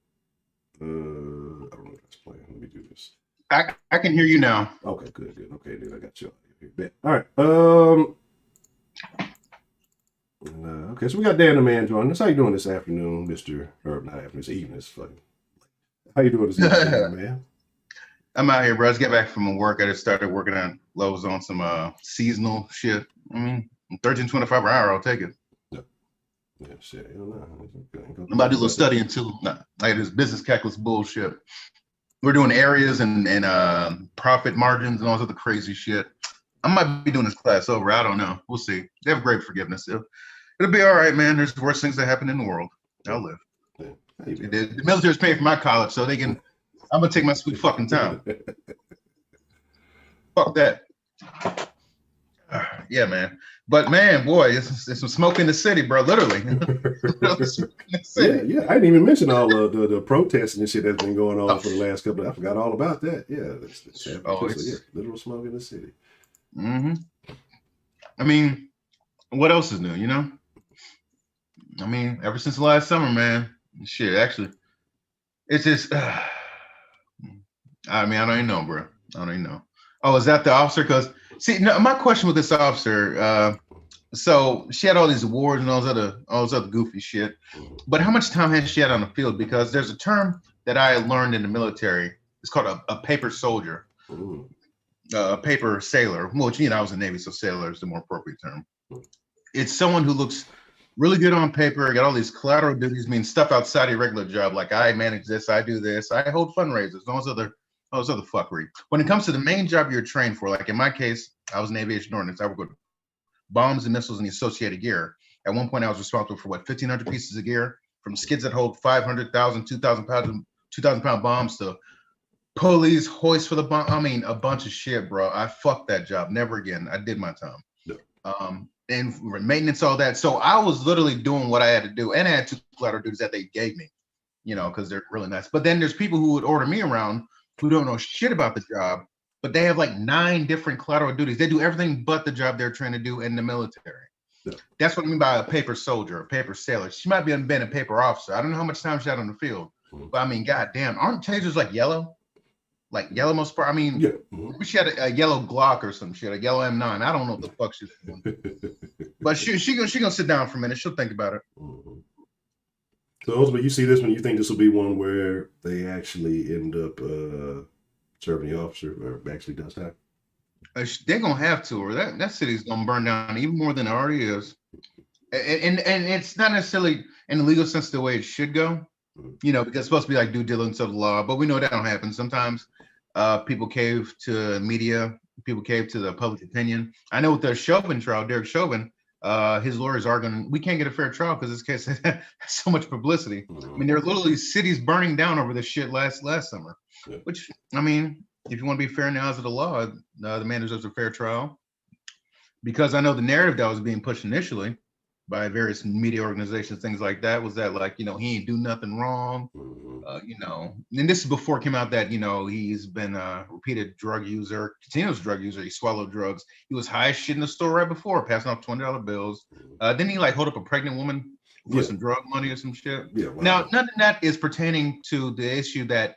I don't know if that's playing. Let me do this. I can hear you now. Okay, good. Okay, dude, I got you here. All right. Okay, so we got Dan the Man joining us. How you doing this afternoon, Mr. Or not afternoon, it's evening. It's fucking. How you doing this afternoon, man? I'm out here, bro. I just got back from work. I just started working on Lowe's on some seasonal shit. I mean, $13.25 an hour. I'll take it. Yeah, shit. I don't know. I'm about to do a little studying too. Like this business calculus bullshit. We're doing areas and profit margins and all this other crazy shit. I might be doing this class over. I don't know. We'll see. They have great forgiveness. It'll be all right, man. There's worse things that happen in the world. I'll live. Yeah. The military's paying for my college, so they can. I'm gonna take my sweet fucking time. Fuck that. Yeah, man. But man, boy, it's some smoke in the city, bro. Literally. Yeah. I didn't even mention all the protesting and shit that's been going on for the last couple. I forgot all about that. Yeah, it's literal smoke in the city. Mm-hmm. I mean, what else is new? You know. I mean, ever since last summer, man. Shit, actually, it's just. I mean, I don't even know, bro. I don't even know. Oh, is that the officer? Because see, no, my question with this officer. So she had all these awards and all this other goofy shit. But how much time has she had on the field? Because there's a term that I learned in the military. It's called a paper soldier, a paper sailor. Which, you know, I was in the Navy, so sailor is the more appropriate term. It's someone who looks really good on paper, got all these collateral duties, means stuff outside your regular job. Like I manage this, I do this, I hold fundraisers, all those other fuckery. When it comes to the main job you're trained for, like in my case, I was in aviation ordnance. I worked with bombs and missiles and the associated gear. At one point, I was responsible for 1,500 pieces of gear, from skids that hold 500,000, 2,000 pound bombs to police hoist for the bomb. I mean, a bunch of shit, bro. I fucked that job. Never again. I did my time. Yeah. And maintenance, all that. So I was literally doing what I had to do, and I had 2 collateral duties that they gave me, you know, because they're really nice. But then there's people who would order me around who don't know shit about the job, but they have like 9 different collateral duties. They do everything but the job they're trying to do in the military. Yeah. That's what I mean by a paper soldier, a paper sailor. She might be been a paper officer. I don't know how much time she had on the field, but I mean, goddamn, aren't tasers like yellow? Like yellow most part. I mean, Yeah. she had a yellow Glock or some shit, a yellow M9. I don't know what the fuck she's doing. But she gonna sit down for a minute. She'll think about it. So ultimately, you see this one, you think this will be one where they actually end up serving the officer, or actually does happen? They're gonna have to, or that city's gonna burn down even more than it already is. And it's not necessarily in the legal sense the way it should go, you know, because it's supposed to be like due diligence of the law, but we know that don't happen. Sometimes people cave to media, people cave to the public opinion. I know with the Chauvin trial, Derek Chauvin, his lawyers are we can't get a fair trial because this case has so much publicity. I mean, there are literally cities burning down over this shit last summer, which, I mean, if you want to be fair in the eyes of the law, the man deserves a fair trial. Because I know the narrative that was being pushed initially by various media organizations, things like that, was that, like, you know, he ain't do nothing wrong. You know, and this is before it came out that, you know, he's been a repeated drug user, continuous drug user. He swallowed drugs. He was high as shit in the store right before, passing off $20 bills. Didn't he like hold up a pregnant woman for some drug money or some shit? Yeah. Wow. Now, none of that is pertaining to the issue that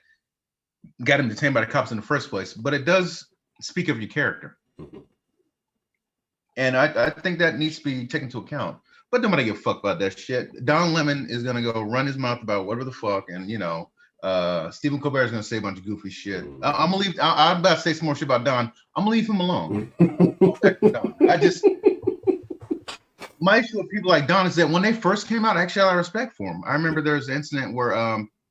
got him detained by the cops in the first place, but it does speak of your character. And I think that needs to be taken into account. But nobody give a fuck about that shit. Don Lemon is gonna go run his mouth about whatever the fuck, and you know, Stephen Colbert is gonna say a bunch of goofy shit. I'm gonna leave. I'm about to say some more shit about Don. I'm gonna leave him alone. I just, my issue with people like Don is that when they first came out, I actually had a lot of respect for him. I remember there was an incident where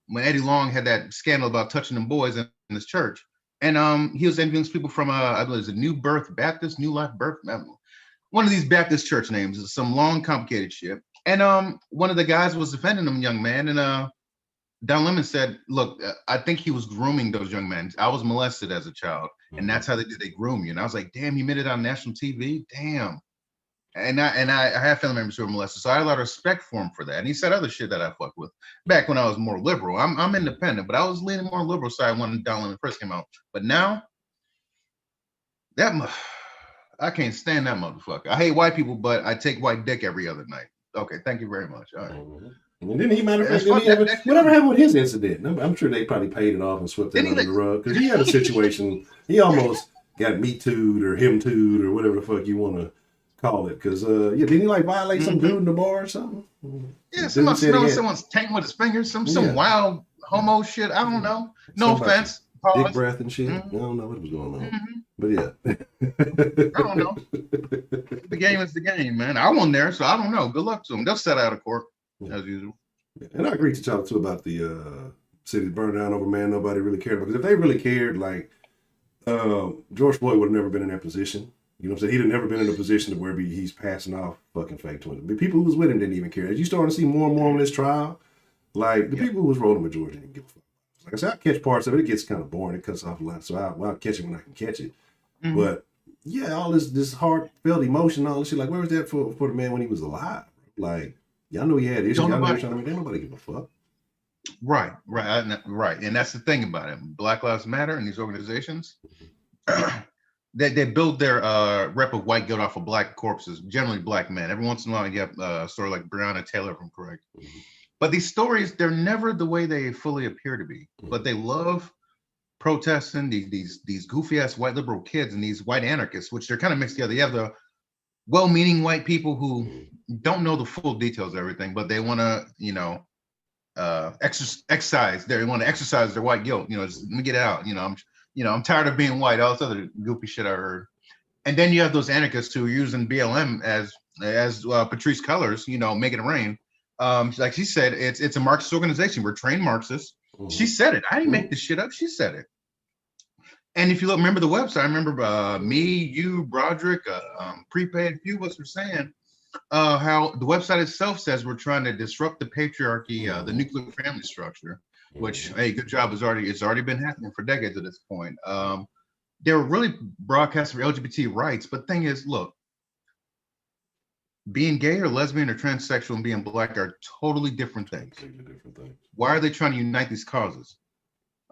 when Eddie Long had that scandal about touching them boys in his church, and he was interviewing people from I believe it's a New Birth Baptist, New Life Birth. One of these Baptist church names is some long, complicated shit. And one of the guys was defending him, young man. And Don Lemon said, look, I think he was grooming those young men. I was molested as a child. And that's how they groom you. And I was like, damn, he made it on national TV? Damn. And I have family members who were molested. So I had a lot of respect for him for that. And he said other shit that I fucked with back when I was more liberal. I'm independent, but I was leaning more liberal side when Don Lemon first came out. But now, I can't stand that motherfucker. I hate white people, but I take white dick every other night. Okay, thank you very much. All right. And then he matter of fact, whatever happened with his incident? I'm sure they probably paid it off and swept it under the rug, because he had a situation. He almost got me too'd or him too'd or whatever the fuck you want to call it. Because didn't he like violate some dude in the bar or something? Yeah, somebody smelling someone's tank with his fingers, some wild homo shit. I don't know. No offense. Dick breath and shit. I don't know what was going on. But yeah. I don't know. The game is the game, man. I wasn't there, so I don't know. Good luck to them. They'll set out of court as usual. And I agree to y'all too about the city burning down over, man, nobody really cared about. Because if they really cared, like George Floyd would have never been in that position. You know what I'm saying? He'd have never been in a position to where he's passing off fucking fake twins. But people who was with him didn't even care. As you starting to see more and more on this trial, like the people who was rolling with George didn't give a fuck. Like I said, I catch parts of it. It gets kind of boring. It cuts off a lot. So I'll catch it when I can catch it. But yeah, all this heartfelt emotion, all this shit. Like, where was that for the man when he was alive? Like, y'all know he had issues. Y'all know trying to make nobody give a fuck. Right. And that's the thing about it. Black Lives Matter and these organizations, they build their rep of white guilt off of black corpses, generally black men. Every once in a while, you get a story like Breonna Taylor, if I'm correct. But these stories, they're never the way they fully appear to be. But they love protesting these goofy ass white liberal kids and these white anarchists, which they're kind of mixed together. You have the well-meaning white people who don't know the full details of everything, but they want to, exercise. They want to exercise their white guilt. Just, let me get it out. I'm tired of being white. All this other goofy shit I heard. And then you have those anarchists who are using BLM as Patrisse Cullors, making it rain. Like she said, it's a Marxist organization. We're trained Marxists. She said it. I didn't make this shit up. She said it. And if you remember the website, I remember me, you, Broderick, Prepaid, a few of us were saying how the website itself says we're trying to disrupt the patriarchy, the nuclear family structure. which hey, good job. It's already been happening for decades at this point. They were really broadcasting for LGBT rights, but the thing is, look, being gay or lesbian or transsexual and being black are totally different things. Why are they trying to unite these causes?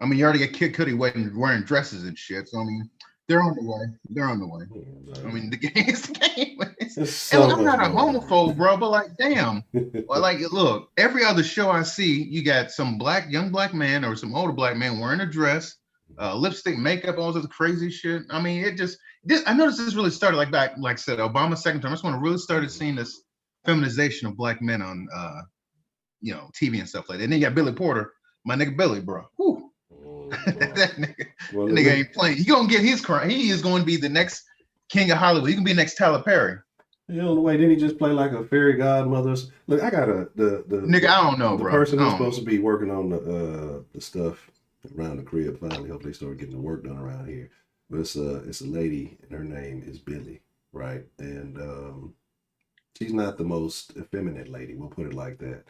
I mean, you already got Kid Cudi wearing dresses and shit. So I mean, they're on the way. They're on the way. I mean, the game is the game. And I'm not a homophobe, bro, but like, damn. Well, like, look, every other show I see, you got some young black man or some older black man wearing a dress, lipstick, makeup, all this crazy shit. I mean, I noticed this really started like I said, Obama's second term. That's when I really started seeing this feminization of black men on, TV and stuff like that. And then you got Billy Porter, my nigga Billy, bro. Whew. that nigga ain't playing. He gonna get his crown. He is going to be the next king of Hollywood. He can be next Tyler Perry. You know the way? Didn't he just play like a fairy godmother's? Look, I got the nigga. I don't know, the bro. person who's supposed to be working on the stuff around the crib. Finally, hope they start getting the work done around here. But it's a lady, and her name is Billy, right? And she's not the most effeminate lady. We'll put it like that.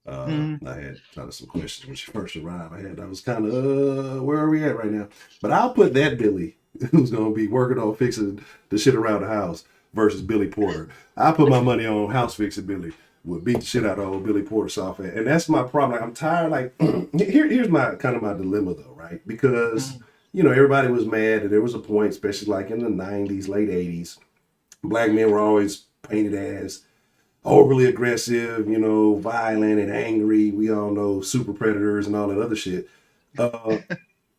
I had kind of some questions when she first arrived. I was kind of, where are we at right now? But I'll put that Billy, who's going to be working on fixing the shit around the house, versus Billy Porter. I put my money on house fixing Billy. Would beat the shit out of old Billy Porter soft ass. And that's my problem. Like, I'm tired. Like, here's my dilemma though, right? Because, everybody was mad that there was a point, especially like in the 90s, late 80s, black men were always painted as overly aggressive, violent and angry. We all know super predators and all that other shit. But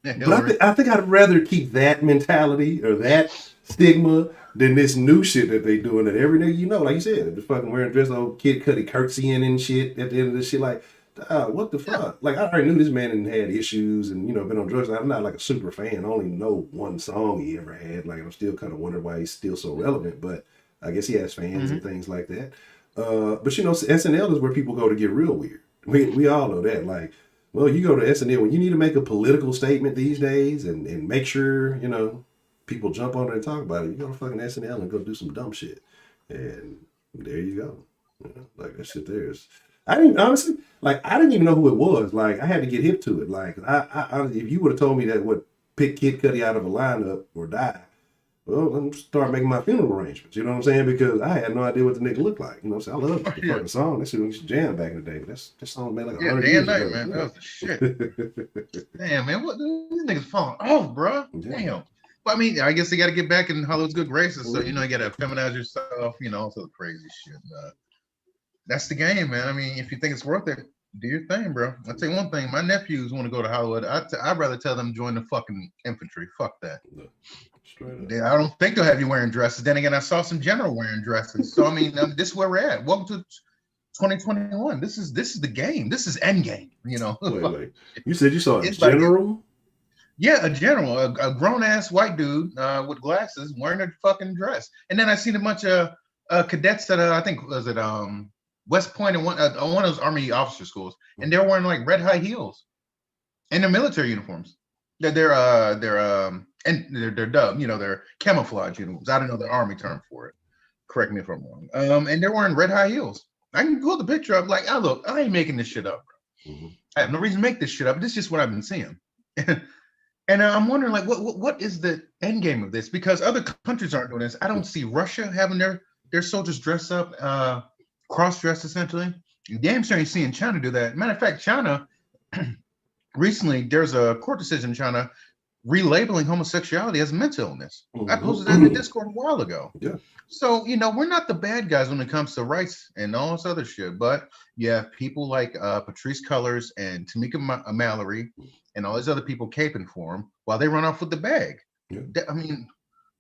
I think I'd rather keep that mentality or that stigma than this new shit that they doing. That every nigga, like you said, the fucking wearing dress, old Kid Cudi curtsying and shit at the end of this shit. Like, what the fuck? Like, I already knew this man had issues and been on drugs. I'm not like a super fan. I only know one song he ever had. Like, I'm still kind of wondering why he's still so relevant. But I guess he has fans and things like that. But SNL is where people go to get real weird. We all know that. Like, well, you go to SNL when you need to make a political statement these days and make sure, people jump on it and talk about it. You go to fucking SNL and go do some dumb shit. And there you go. Like, that shit there is. I didn't even know who it was. Like, I had to get hip to it. Like, I if you would have told me that would pick Kid Cudi out of a lineup or die, well, let me start making my funeral arrangements. You know what I'm saying? Because I had no idea what the nigga looked like. You know what I'm saying? I love the fucking song. That shit was jam back in the day. But that song made like 100 years ago. Man. That was the shit. Damn, man. What these niggas falling off, bro? Damn. But I mean, I guess they got to get back in Hollywood's good graces. So, you got to feminize yourself, all the crazy shit. That's the game, man. I mean, if you think it's worth it, do your thing, bro. I'll tell you one thing. My nephews want to go to Hollywood. I'd rather tell them join the fucking infantry. Fuck that. I don't think they'll have you wearing dresses. Then again, I saw some general wearing dresses. So I mean, this is where we're at. Welcome to 2021. This is the game. This is end game. Wait. You said you saw a general? Yeah, a general, a grown ass white dude with glasses wearing a fucking dress. And then I seen a bunch of cadets at I think was it West Point and one of those Army officer schools, and they're wearing like red high heels, and their military uniforms. They're dubbed, they're camouflage uniforms. I don't know the Army term for it. Correct me if I'm wrong. And they're wearing red high heels. I can pull the picture up. Like, look, I ain't making this shit up, bro. I have no reason to make this shit up. This is just what I've been seeing. And I'm wondering, like, what is the end game of this? Because other countries aren't doing this. I don't see Russia having their soldiers dress up, cross-dressed essentially. You damn sure ain't seeing China do that. Matter of fact, China recently, there's a court decision in China relabeling homosexuality as a mental illness. I posted that in the Discord a while ago. Yeah. So, we're not the bad guys when it comes to rights and all this other shit, but you have people like Patrice Cullors and Tamika Mallory and all these other people caping for them while they run off with the bag. Yeah. I mean,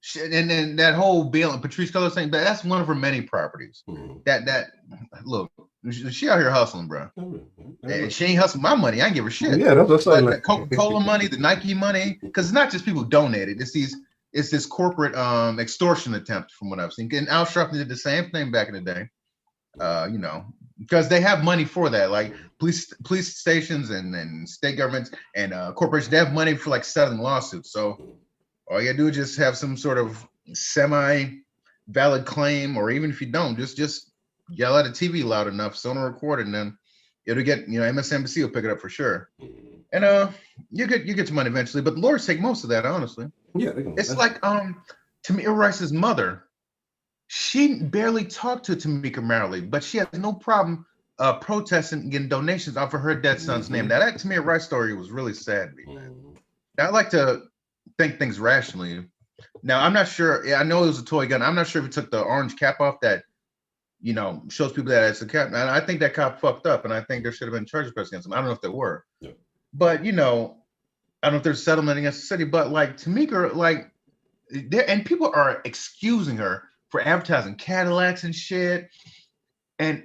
shit, and then that whole bill and Patrice Cullors thing, that's one of her many properties. That look, she out here hustling, bro. And she ain't hustling my money. I ain't give her shit. Yeah, that's what I'm saying. The Coca-Cola money, the Nike money, because it's not just people donated. It's this corporate extortion attempt, from what I've seen. And Al Sharpton did the same thing back in the day. Because they have money for that, like police stations and state governments and corporations. They have money for like settling lawsuits. So all you gotta do is just have some sort of semi-valid claim, or even if you don't, just yell at the TV loud enough, so on a record, and then it'll get, MSNBC will pick it up for sure. And you get your money eventually, but the lawyers take most of that, honestly. Yeah, they're gonna. It's like Tamir Rice's mother. She barely talked to Tamika Marley, but she has no problem protesting and getting donations off of her dead son's name. Now that Tamir Rice story was really sad to me, man. I like to think things rationally. Now I'm not sure. I know it was a toy gun. I'm not sure if he took the orange cap off that, shows people that it's a cap. And I think that cop fucked up, and I think there should have been charges pressed against him. I don't know if there were, but I don't know if there's settlement against the city. But like Tamika, like there, and people are excusing her for advertising Cadillacs and shit. And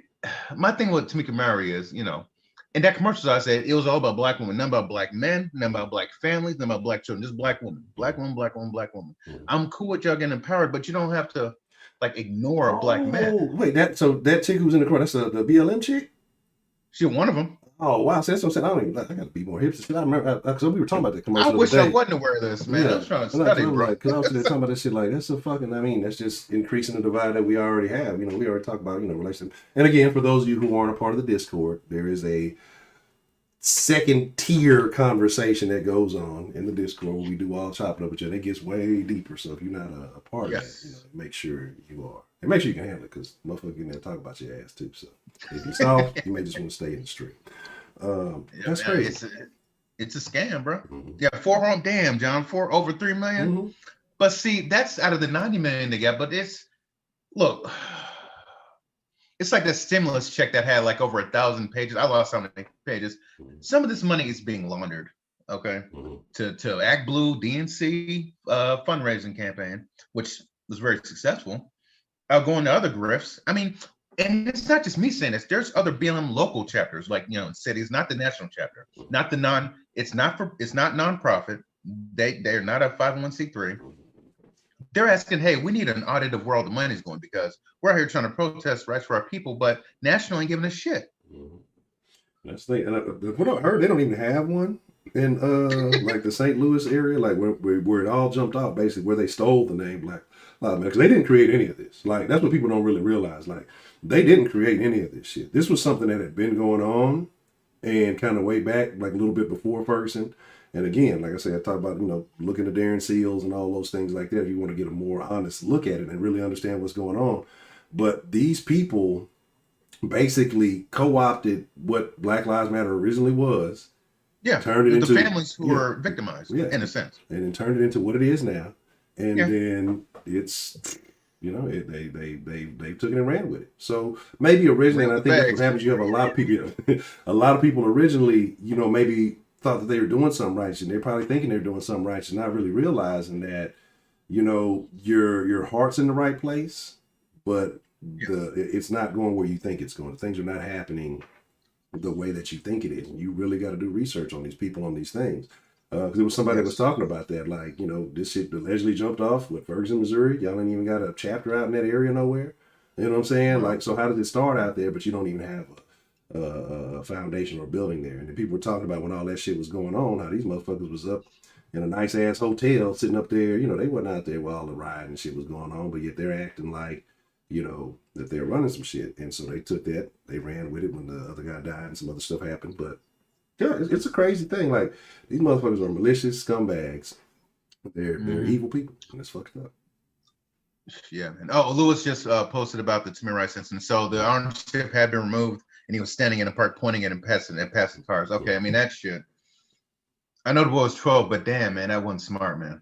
my thing with Tamika Murray is, in that commercial I said it was all about black women, none about black men, none about black families, none about black children, just black women, black woman, black woman, black woman. I'm cool with y'all getting empowered, but you don't have to like ignore a black man. Wait, that chick who was in the car, that's the BLM chick? She one of them. Oh wow, so that's what I'm saying. I don't even. I got to be more hipster. I remember because we were talking about that commercial. I wish I wasn't aware of this, man. I was trying to study, bro. Because I was talking about this shit. Like that's a fucking. I mean, that's just increasing the divide that we already have. We already talked about relationship. And again, for those of you who aren't a part of the Discord, there is a second tier conversation that goes on in the Discord where we do all chopping up with you. And it gets way deeper. So if you're not a part of that, make sure you are. And make sure you can handle it because motherfuckers getting there talk about your ass too. So if you're soft, you may just want to stay in the street. That's crazy. It's a scam, bro. Yeah, over 3 million. But see, that's out of the 90 million they got. But it's like that stimulus check that had like over 1,000 pages. I lost how many pages. Some of this money is being laundered, okay, to Act Blue DNC fundraising campaign, which was very successful. Going to other grifts. I mean, and it's not just me saying this. There's other BLM local chapters, like in cities, not the national chapter, It's not nonprofit. They're not a 501c3. They're asking, hey, we need an audit of where all the money's going because we're out here trying to protest rights for our people, but national ain't giving a shit. That's the thing. And what I heard, they don't even have one in like the St. Louis area, like where it all jumped off, basically where they stole the name Black Lives Matter, because they didn't create any of this. Like that's what people don't really realize. Like they didn't create any of this shit. This was something that had been going on and kind of way back, like a little bit before Ferguson. And again, like I said, I talk about, looking at Darren Seals and all those things like that. If you want to get a more honest look at it and really understand what's going on. But these people basically co-opted what Black Lives Matter originally was. Yeah, turned it into the families who were victimized, in a sense. And then turned it into what it is now. And then it's, they took it and ran with it. So maybe originally, and I think that's what happens, you have a lot of people originally, maybe thought that they were doing something right, and they're probably thinking they're doing something right, and not really realizing that, your heart's in the right place, but it's not going where you think it's going. Things are not happening the way that you think it is. And you really got to do research on these people, on these things. Because there was somebody that was talking about that, like, this shit allegedly jumped off with Ferguson, Missouri. Y'all ain't even got a chapter out in that area nowhere. You know what I'm saying? Like, so how did it start out there, but you don't even have a foundation or building there? And then people were talking about when all that shit was going on, how these motherfuckers was up in a nice ass hotel sitting up there. They wasn't out there while all the riot and shit was going on, but yet they're acting like, that they're running some shit. And so they took that, they ran with it when the other guy died and some other stuff happened. But yeah, it's a crazy thing. Like, these motherfuckers are malicious scumbags. They're evil people, and it's fucked up. Yeah, man. Oh, Lewis just posted about the Tamir Rice incident. So the orange strip had been removed, and he was standing in the park pointing it and passing cars. Okay, I mean, that shit. I know the boy was 12, but damn, man, that wasn't smart, man.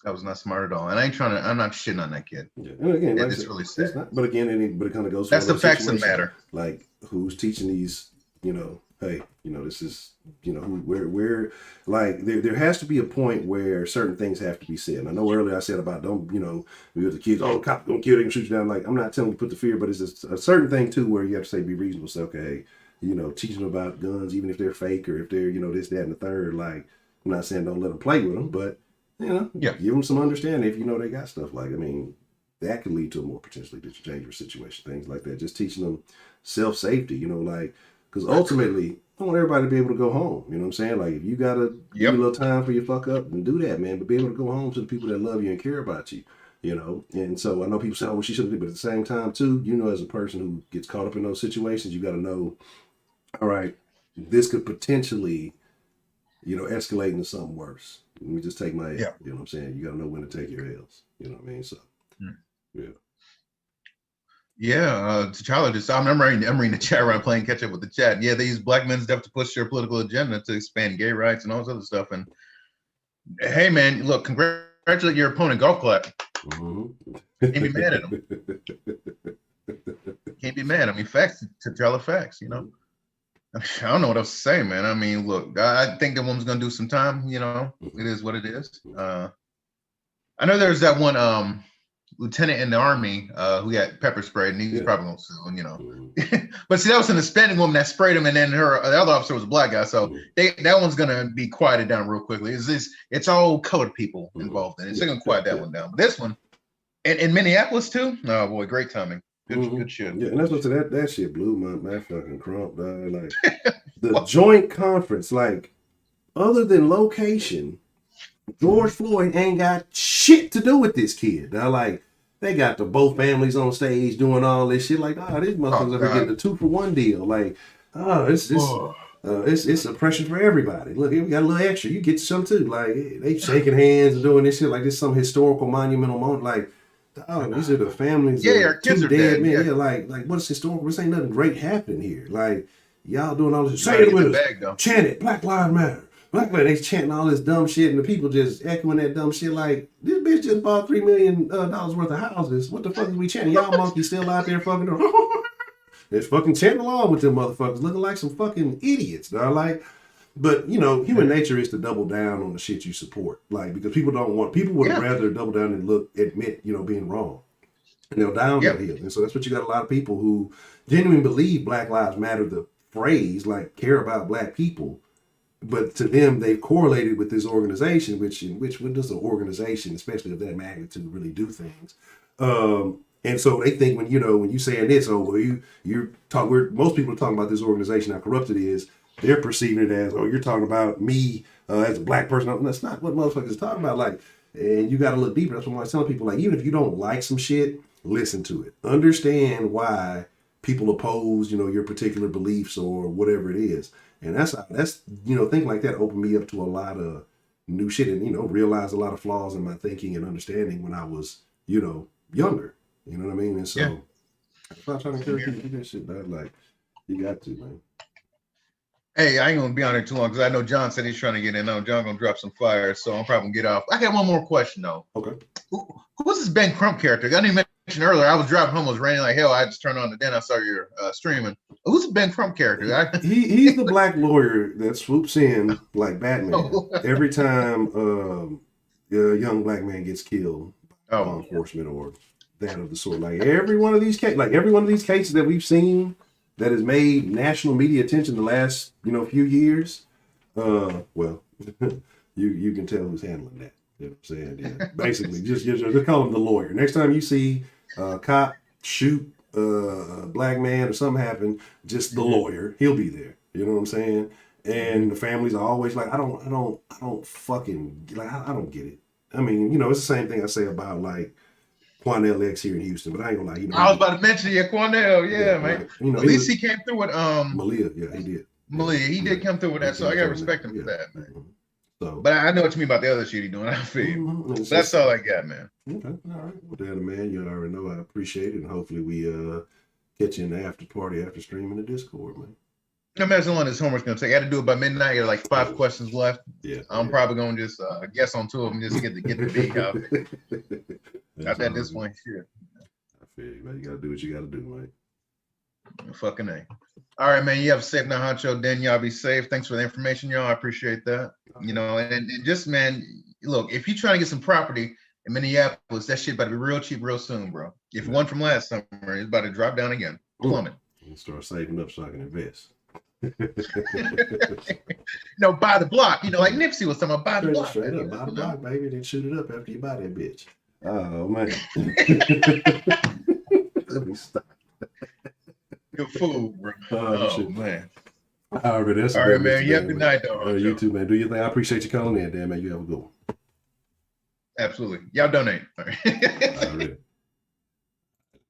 That was not smart at all. And I'm not shitting on that kid. Yeah, and again, like it's really sad. But again, it kind of goes. That's the facts of the matter. Like, who's teaching these? Hey, this is, where like there has to be a point where certain things have to be said. And I know earlier I said about we with the kids, cop gonna kill, they can shoot you down. Like, I'm not telling you to put the fear, but it's just a certain thing too where you have to say be reasonable. Say, okay, teach them about guns, even if they're fake or if they're this, that, and the third. Like, I'm not saying don't let them play with them, but give them some understanding if they got stuff. Like, I mean, that could lead to a more potentially dangerous situation, things like that. Just teaching them self-safety, like. Because ultimately, I want everybody to be able to go home. You know what I'm saying? Like, if you got to give a little time for your fuck up, then do that, man. But be able to go home to the people that love you and care about you, And so I know people say, oh, well, she shouldn't do, but at the same time, too, as a person who gets caught up in those situations, you got to know, all right, this could potentially escalating to something worse. Let me just take my L. Yeah. You know what I'm saying? You got to know when to take your L's. You know what I mean? So, yeah. Yeah, T'Challa just, I'm reading the chat right, playing catch up with the chat. Yeah, they use black men's death to push their political agenda to expand gay rights and all this other stuff. And hey, man, look, congratulate your opponent, golf clap. Mm-hmm. Can't be mad at him. Can't be mad. I mean, facts, T'Challa facts, I don't know what else to say, man. I mean, look, I think that woman's gonna do some time. It is what it is. I know there's that one lieutenant in the army who got pepper sprayed, and he's probably gonna sue. But see, that was an Hispanic woman that sprayed him, and then the other officer was a black guy. So that one's gonna be quieted down real quickly. It's all colored people involved in it. So they're gonna quiet that one down. But this one, and in Minneapolis too. Oh boy, great timing. Good shit. Yeah, and that's what that shit blew my fucking crump, dog. Like the joint conference, like other than location, George Floyd ain't got shit to do with this kid. Now, like they got both families on stage doing all this shit. Like, these motherfuckers are getting a 2-for-1 deal. Like, it's a pressure for everybody. Look, here we got a little extra. You get some too. Like they shaking hands and doing this shit like this some historical monumental moment. Like, these are the families. Yeah, our kids are dead. Man. Yeah, like what's historical? This ain't nothing great happening here. Like y'all doing all this. Say it with us. Chant it. Black Lives Matter. Black Lives. They chanting all this dumb shit, and the people just echoing that dumb shit. Like this bitch just bought $3 million worth of houses. What the fuck is we chanting? Y'all monkeys still out there fucking. They're fucking chanting along with them motherfuckers, looking like some fucking idiots. Dog. Like. But human nature is to double down on the shit you support, like because people would rather double down and admit being wrong, and they'll downhill. And so that's what you got a lot of people who genuinely believe Black Lives Matter, the phrase, like care about black people, but to them they've correlated with this organization, which when does an organization, especially of that magnitude, really do things? And so they think when you saying this, most people are talking about this organization, how corrupt it is. They're perceiving it as, you're talking about me as a black person. That's not what motherfuckers talking about. Like, and you got to look deeper. That's what I'm telling people. Like, even if you don't like some shit, listen to it. Understand why people oppose, your particular beliefs or whatever it is. And that's thinking like that opened me up to a lot of new shit and, realized a lot of flaws in my thinking and understanding when I was, younger. You know what I mean? And so, I'm trying to encourage you to do that shit, man. Like, you got to, man. Hey, I ain't gonna be on there too long because I know John said he's trying to get in. John gonna drop some fire, so I'm probably gonna get off. I got one more question though. Okay. Who's this Ben Crump character? I didn't mention earlier. I was driving home, it was raining like hell. I just turned on the den. I saw your streaming. Who's the Ben Crump character? He's the black lawyer that swoops in like Batman every time a young black man gets killed by law enforcement or that of the sort. Like every one of these cases that we've seen that has made national media attention the last few years. You can tell who's handling that. You know what I'm saying? Yeah. Basically, just call him the lawyer. Next time you see a cop shoot a black man or something happen, just the lawyer. He'll be there. You know what I'm saying? And the families are always like, I don't fucking like, I don't get it. I mean, it's the same thing I say about like Quanell X here in Houston, but I ain't gonna lie. I was about to mention Quanell, man. Like, at least he came through with Malia, he did. Malia, he did come through with that, so I gotta respect him for that, man. Mm-hmm. So, but I know what you mean about the other shit he doing. I feel you. But that's all I got, man. Okay, all right. Well, then, man, you already know I appreciate it, and hopefully we catch you in the after party after streaming the Discord, man. Imagine how long this homework's gonna take. I got to do it by midnight. You're like 5 questions left. Yeah, I'm probably gonna just guess on 2 of them, just get the beat out. Not at this point, shit. I feel you, man. You gotta do what you gotta do, man. Fucking A. All right, man. You have a safe night, Honcho. Then y'all be safe. Thanks for the information, y'all. I appreciate that. And just, man, look, if you're trying to get some property in Minneapolis, that shit about to be real cheap real soon, bro. If one from last summer, it's about to drop down again. Plummet. And start saving up so I can invest. Buy the block. Like Nipsey was talking about, buy the block. Straight up, buy the block, baby. Then shoot it up after you buy that bitch. Oh, man. Let me stop. You're a fool, bro. Oh man. All right, that's all right, man. You have a good night, though. You too, man. Do your thing. I appreciate you calling in, Dan, man. You have a good one. Absolutely. Y'all donate. All right. All right. Let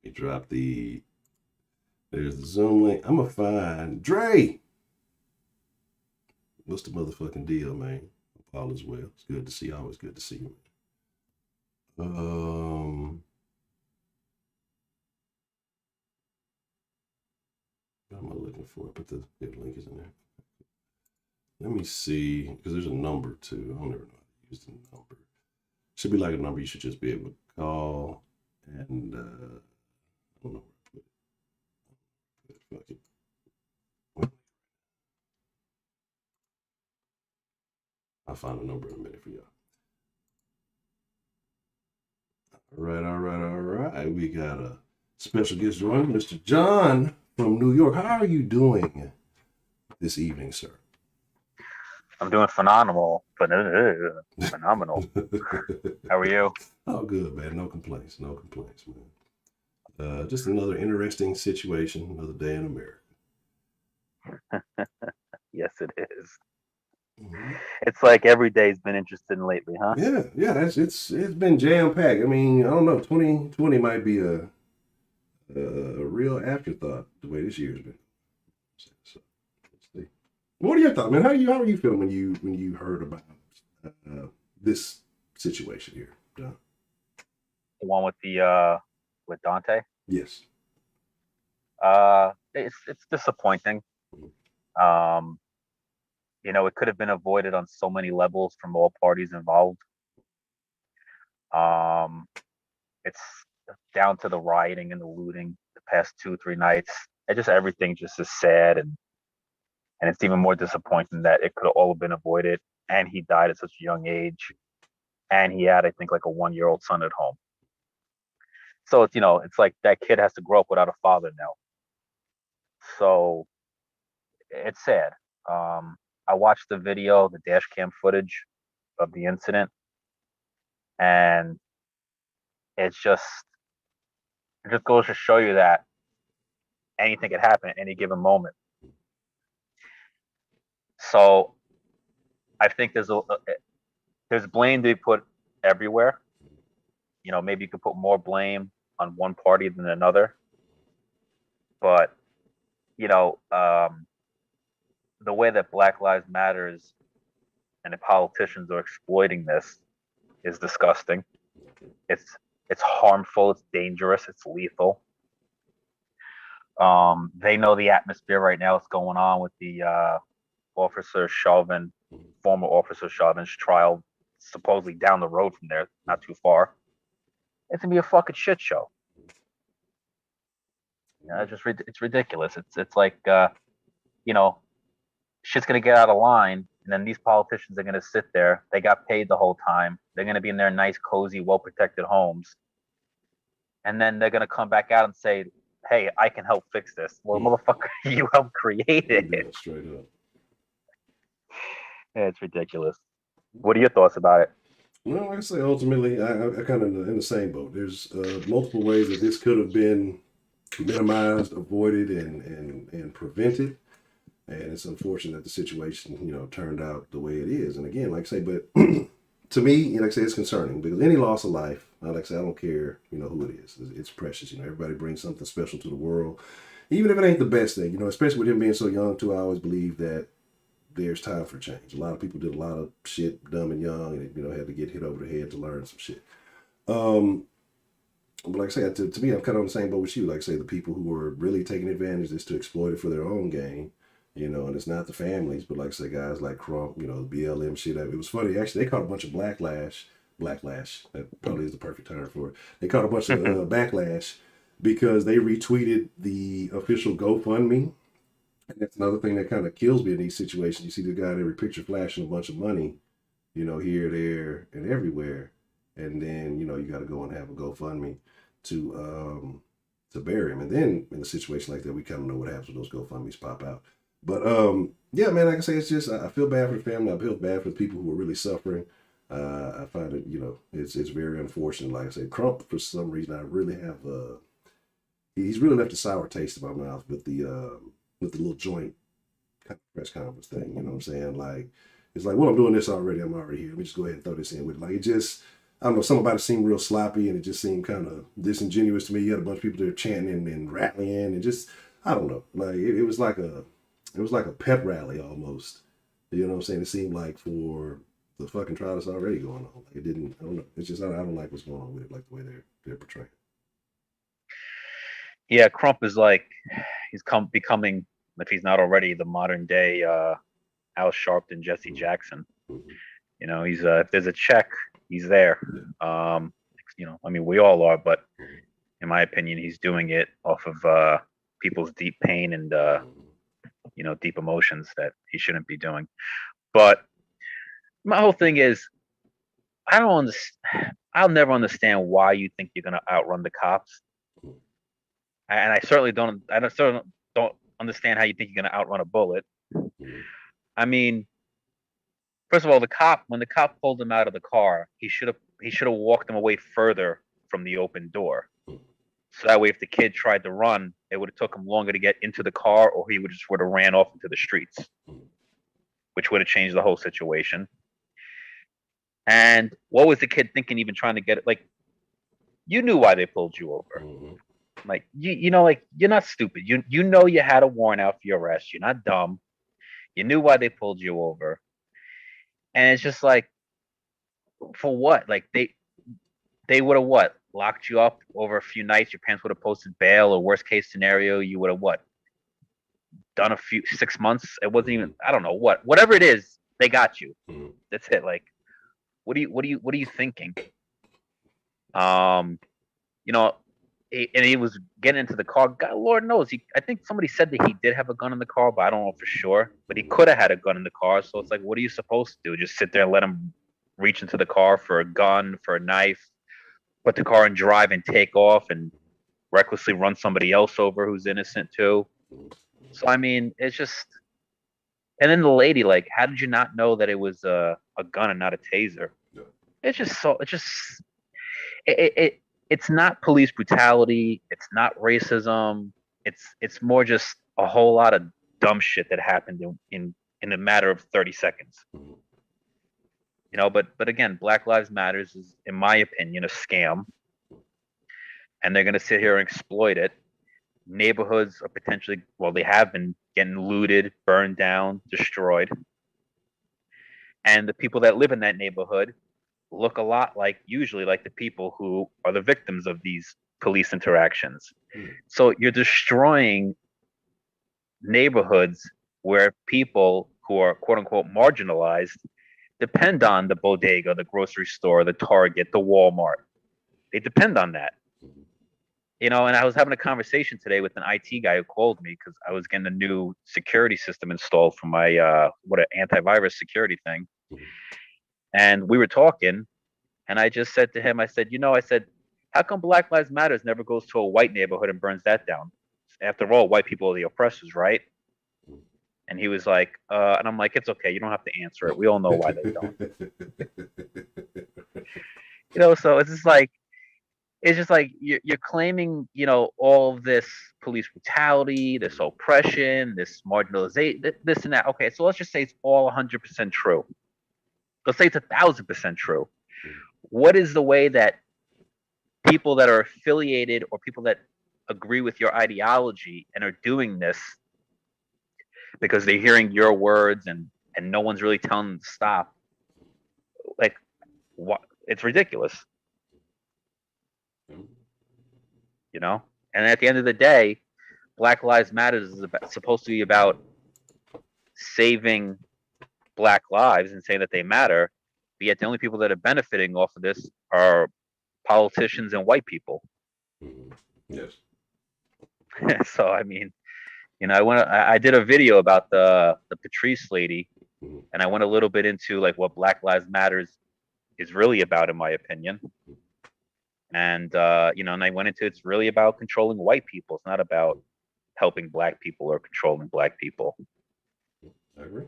me drop there's the Zoom link. I'm going to find Dre. What's the motherfucking deal, man? All is well. It's good to see you. Always good to see you, man. What am I looking for? But the link is in there. Let me see, because there's a number too. I don't ever know how to use the number. Should be like a number you should just be able to call. And I don't know where I put it. Fuck it. I'll find a number in a minute for y'all. All right. We got a special guest joining, Mr. John from New York. How are you doing this evening, sir? I'm doing phenomenal. Phenomenal. How are you? Oh, good, man. No complaints, man. Just another interesting situation, another day in America. Yes, it is. Mm-hmm. It's like every day's been interesting lately, huh? Yeah. It's been jam packed. I mean, I don't know. 2020 might be a real afterthought the way this year's been. So let's see. What are your thoughts, man? How are you feeling when you heard about this situation here, John? The one with with Daunte. Yes. It's disappointing. It could have been avoided on so many levels from all parties involved. It's down to the rioting and the looting the past 2-3 nights. Everything just is sad, and it's even more disappointing that it could have all been avoided, and he died at such a young age, and he had, I think, like a 1-year-old son at home. So it's like that kid has to grow up without a father now. So it's sad. I watched the video, the dash cam footage of the incident, and it just goes to show you that anything could happen at any given moment. So I think there's blame to be put everywhere. Maybe you could put more blame on one party than another, but the way that Black Lives Matters and the politicians are exploiting this is disgusting. It's harmful. It's dangerous. It's lethal. They know the atmosphere right now. What's going on with the former Officer Chauvin's trial, supposedly down the road from there, not too far. It's gonna be a fucking shit show. It's ridiculous. It's like shit's gonna get out of line, and then these politicians are gonna sit there. They got paid the whole time. They're gonna be in their nice, cozy, well-protected homes, and then they're gonna come back out and say, "Hey, I can help fix this." Well, motherfucker, you helped create it. Straight up. Yeah, it's ridiculous. What are your thoughts about it? Well, like I say, ultimately, I kind of in the same boat. There's multiple ways that this could have been minimized, avoided, and prevented. And it's unfortunate that the situation, turned out the way it is. And again, like I say, but to me, like I say, it's concerning because any loss of life, like I say, I don't care, who it is. It's precious. Everybody brings something special to the world, even if it ain't the best thing. Especially with him being so young too. I always believe that there's time for change. A lot of people did a lot of shit dumb and young, and had to get hit over the head to learn some shit. But like I say, to me, I'm kind of on the same boat with you. Like I say, the people who are really taking advantage is to exploit it for their own gain. And it's not the families, but like I say, guys like Crump, the BLM shit. It was funny. Actually, they caught a bunch of backlash. That probably is the perfect term for it. They caught a bunch of backlash because they retweeted the official GoFundMe. And that's another thing that kind of kills me in these situations. You see the guy in every picture flashing a bunch of money, here, there, and everywhere. And then, you got to go and have a GoFundMe to bury him. And then in a situation like that, we kind of know what happens when those GoFundMes pop out. But yeah, man, like I say, it's just I feel bad for the family. I feel bad for the people who are really suffering. I find it, it's very unfortunate. Like I said, Crump, for some reason, I really have he's really left a sour taste in my mouth with the little joint press conference thing. You know what I'm saying? Like it's like, well, I'm doing this already. I'm already here. Let me just go ahead and throw this in with it. Like it just, I don't know, something about it seemed real sloppy, and it just seemed kind of disingenuous to me. You had a bunch of people there chanting and rallying, and just I don't know, like it was like a pep rally almost, You know what I'm saying? It seemed like for the fucking trial that's already going on, like it didn't. I don't know. It's just I don't like what's going on with it, like the way they're portraying. Yeah, Crump is like he's becoming, if he's not already, the modern day Al Sharpton, Jesse Jackson. Mm-hmm. You know, he's if there's a check, he's there. You know, I mean, we all are, but in my opinion, he's doing it off of people's deep pain and you know, deep emotions that he shouldn't be doing. But my whole thing is, I don't understand. I'll never understand why you think you're gonna outrun the cops, and I certainly don't. Certainly don't understand how you think you're gonna outrun a bullet. I mean, first of all, when the cop pulled him out of the car, he should have walked him away further from the open door. So that way, if the kid tried to run, it would have took him longer to get into the car, or he would have ran off into the streets, which would have changed the whole situation. And what was the kid thinking, even trying to get it? Like, you knew why they pulled you over. Like, you know, like, you're not stupid. You know you had a warrant out for your arrest. You're not dumb. You knew why they pulled you over. And it's just like, for what? Like, they would have what? Locked you up over a few nights. Your parents would have posted bail, or worst case scenario, you would have what? Done 6 months. It wasn't even, I don't know what. Whatever it is, they got you. That's it. Like, what are you thinking? You know, and he was getting into the car. God, Lord knows, I think somebody said that he did have a gun in the car, but I don't know for sure. But he could have had a gun in the car. So it's like, what are you supposed to do? Just sit there and let him reach into the car for a gun, for a knife, put the car in drive and take off and recklessly run somebody else over who's innocent too. So I mean, it's just. And then the lady, like, how did you not know that it was a gun and not a taser? It's just so. It's just. It's not police brutality. It's not racism. It's more just a whole lot of dumb shit that happened in a matter of 30 seconds. You know, but again, Black Lives Matters is, in my opinion, a scam, and they're going to sit here and exploit it. Neighborhoods are potentially, well, they have been getting looted, burned down, destroyed, and the people that live in that neighborhood look a lot like, usually like, the people who are the victims of these police interactions. So you're destroying neighborhoods where people who are quote unquote marginalized depend on the bodega, the grocery store, the Target, the Walmart. They depend on that. You know, and I was having a conversation today with an IT guy who called me because I was getting a new security system installed for my an antivirus security thing. And we were talking, and I just said to him, I said, how come Black Lives Matters never goes to a white neighborhood and burns that down? After all, white people are the oppressors, right? And he was like, and I'm like, it's okay. You don't have to answer it. We all know why they don't. You know, so it's just like you're claiming, you know, all of this police brutality, this oppression, this marginalization, this and that. Okay, so let's just say it's all 100% true. Let's say it's 1,000% true. What is the way that people that are affiliated or people that agree with your ideology and are doing this because they're hearing your words and no one's really telling them to stop? Like, what? It's ridiculous. You know? And at the end of the day, Black Lives Matter is supposed to be about saving Black lives and saying that they matter, but yet the only people that are benefiting off of this are politicians and white people. Yes. So I mean, you know, I did a video about the Patrice lady, and I went a little bit into like what Black Lives Matters is really about, in my opinion. And you know, and I went into, it's really about controlling white people. It's not about helping Black people or controlling Black people. I agree.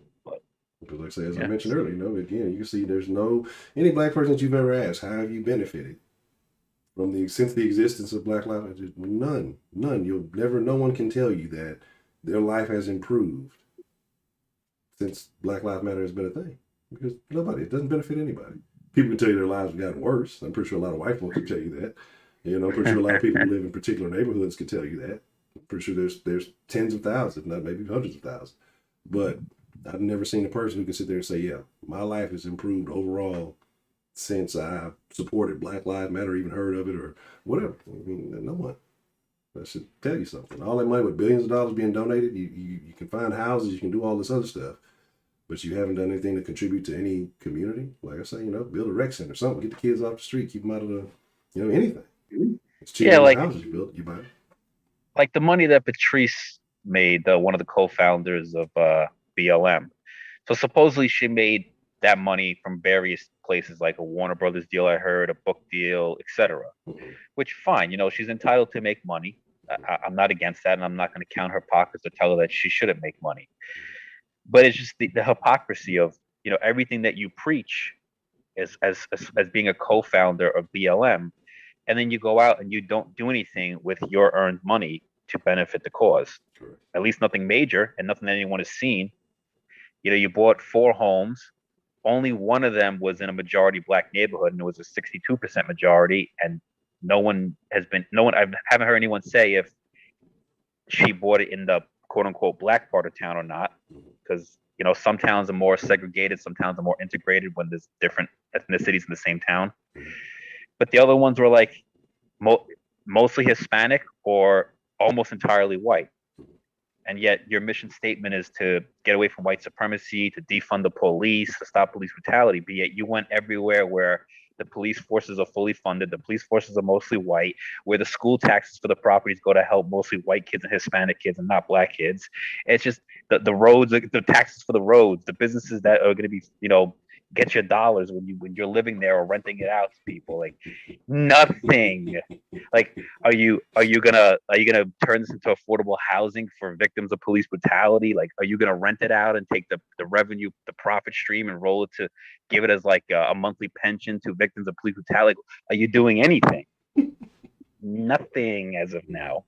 Because like I said, as I mentioned earlier, you know, again, you can see there's any Black person that you've ever asked, how have you benefited from since the existence of Black Lives Matter? None. No one can tell you that their life has improved since Black Lives Matter has been a thing. Because it doesn't benefit anybody. People can tell you their lives have gotten worse. I'm pretty sure a lot of white folks can tell you that. You know, I'm pretty sure a lot of people who live in particular neighborhoods can tell you that. I'm pretty sure there's tens of thousands, not maybe hundreds of thousands. But I've never seen a person who can sit there and say, yeah, my life has improved overall since I supported Black Lives Matter, or even heard of it or whatever. I mean, no one. That should tell you something. All that money with billions of dollars being donated, you can find houses, you can do all this other stuff, but you haven't done anything to contribute to any community. Like I say, build a rec center, something, get the kids off the street, keep them out of the, anything. It's cheaper Yeah, than like the houses you build, you buy. the money that Patrice made, one of the co-founders of BLM. So supposedly she made that money from various places, like a Warner Brothers deal, I heard, a book deal, etc. Mm-hmm. Which fine, she's entitled to make money. I'm not against that, and I'm not going to count her pockets or tell her that she shouldn't make money. But it's just the hypocrisy of everything that you preach as being a co-founder of BLM, and then you go out and you don't do anything with your earned money to benefit the cause. Correct. At least nothing major and nothing that anyone has seen. You bought 4 homes. Only one of them was in a majority Black neighborhood, and it was a 62% majority. And no one, I haven't heard anyone say if she bought it in the quote unquote Black part of town or not. Because, some towns are more segregated, some towns are more integrated when there's different ethnicities in the same town. But the other ones were like mostly Hispanic or almost entirely white. And yet your mission statement is to get away from white supremacy, to defund the police, to stop police brutality. But yet you went everywhere where the police forces are fully funded, the police forces are mostly white, where the school taxes for the properties go to help mostly white kids and Hispanic kids and not Black kids. It's just the roads, the taxes for the roads, the businesses that are going to be, get your dollars when you're living there or renting it out to people. Like nothing. Like, are you gonna turn this into affordable housing for victims of police brutality? Like, are you gonna rent it out and take the revenue, the profit stream, and roll it to give it as like a monthly pension to victims of police brutality? Are you doing anything? Nothing as of now.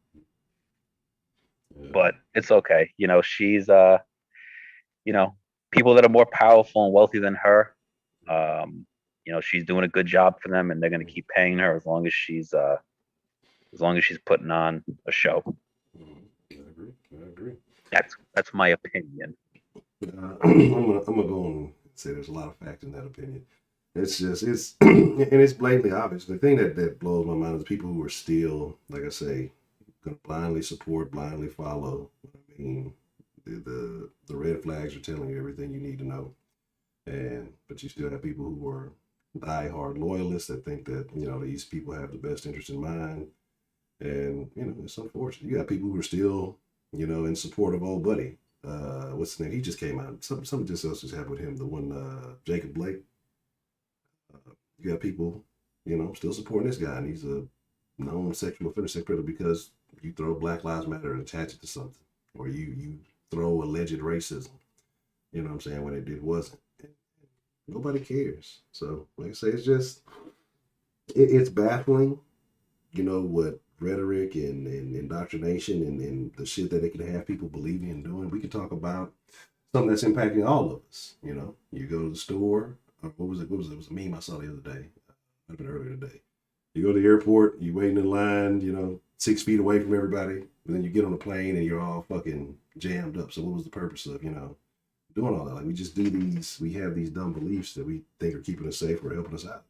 But it's okay. She's people that are more powerful and wealthy than her. She's doing a good job for them, and they're going to keep paying her as long as she's putting on a show. I agree. That's my opinion. I'm gonna go and say there's a lot of fact in that opinion. It's and it's blatantly obvious. The thing that blows my mind is people who are still, like I say, gonna blindly support, blindly follow. I mean, the red flags are telling you everything you need to know, but you still have people who are die-hard loyalists that think that these people have the best interest in mind, and it's unfortunate. You got people who are still in support of old buddy. What's the name? He just came out. Something just else just happened with him. The one Jacob Blake. You got people still supporting this guy, and he's a known sexual offender, sex predator, because you throw Black Lives Matter and attach it to something, or you throw alleged racism. You know what I'm saying, when it wasn't. Nobody cares. So, like I say, it's just it's baffling. What rhetoric and indoctrination and the shit that it can have people believing and doing. We can talk about something that's impacting all of us. You go to the store. What was it? It was a meme I saw the other day. I've been earlier today. You go to the airport, you waiting in line, 6 feet away from everybody, and then you get on a plane and you're all fucking jammed up. So what was the purpose of, doing all that? Like, we just do we have these dumb beliefs that we think are keeping us safe or helping us out.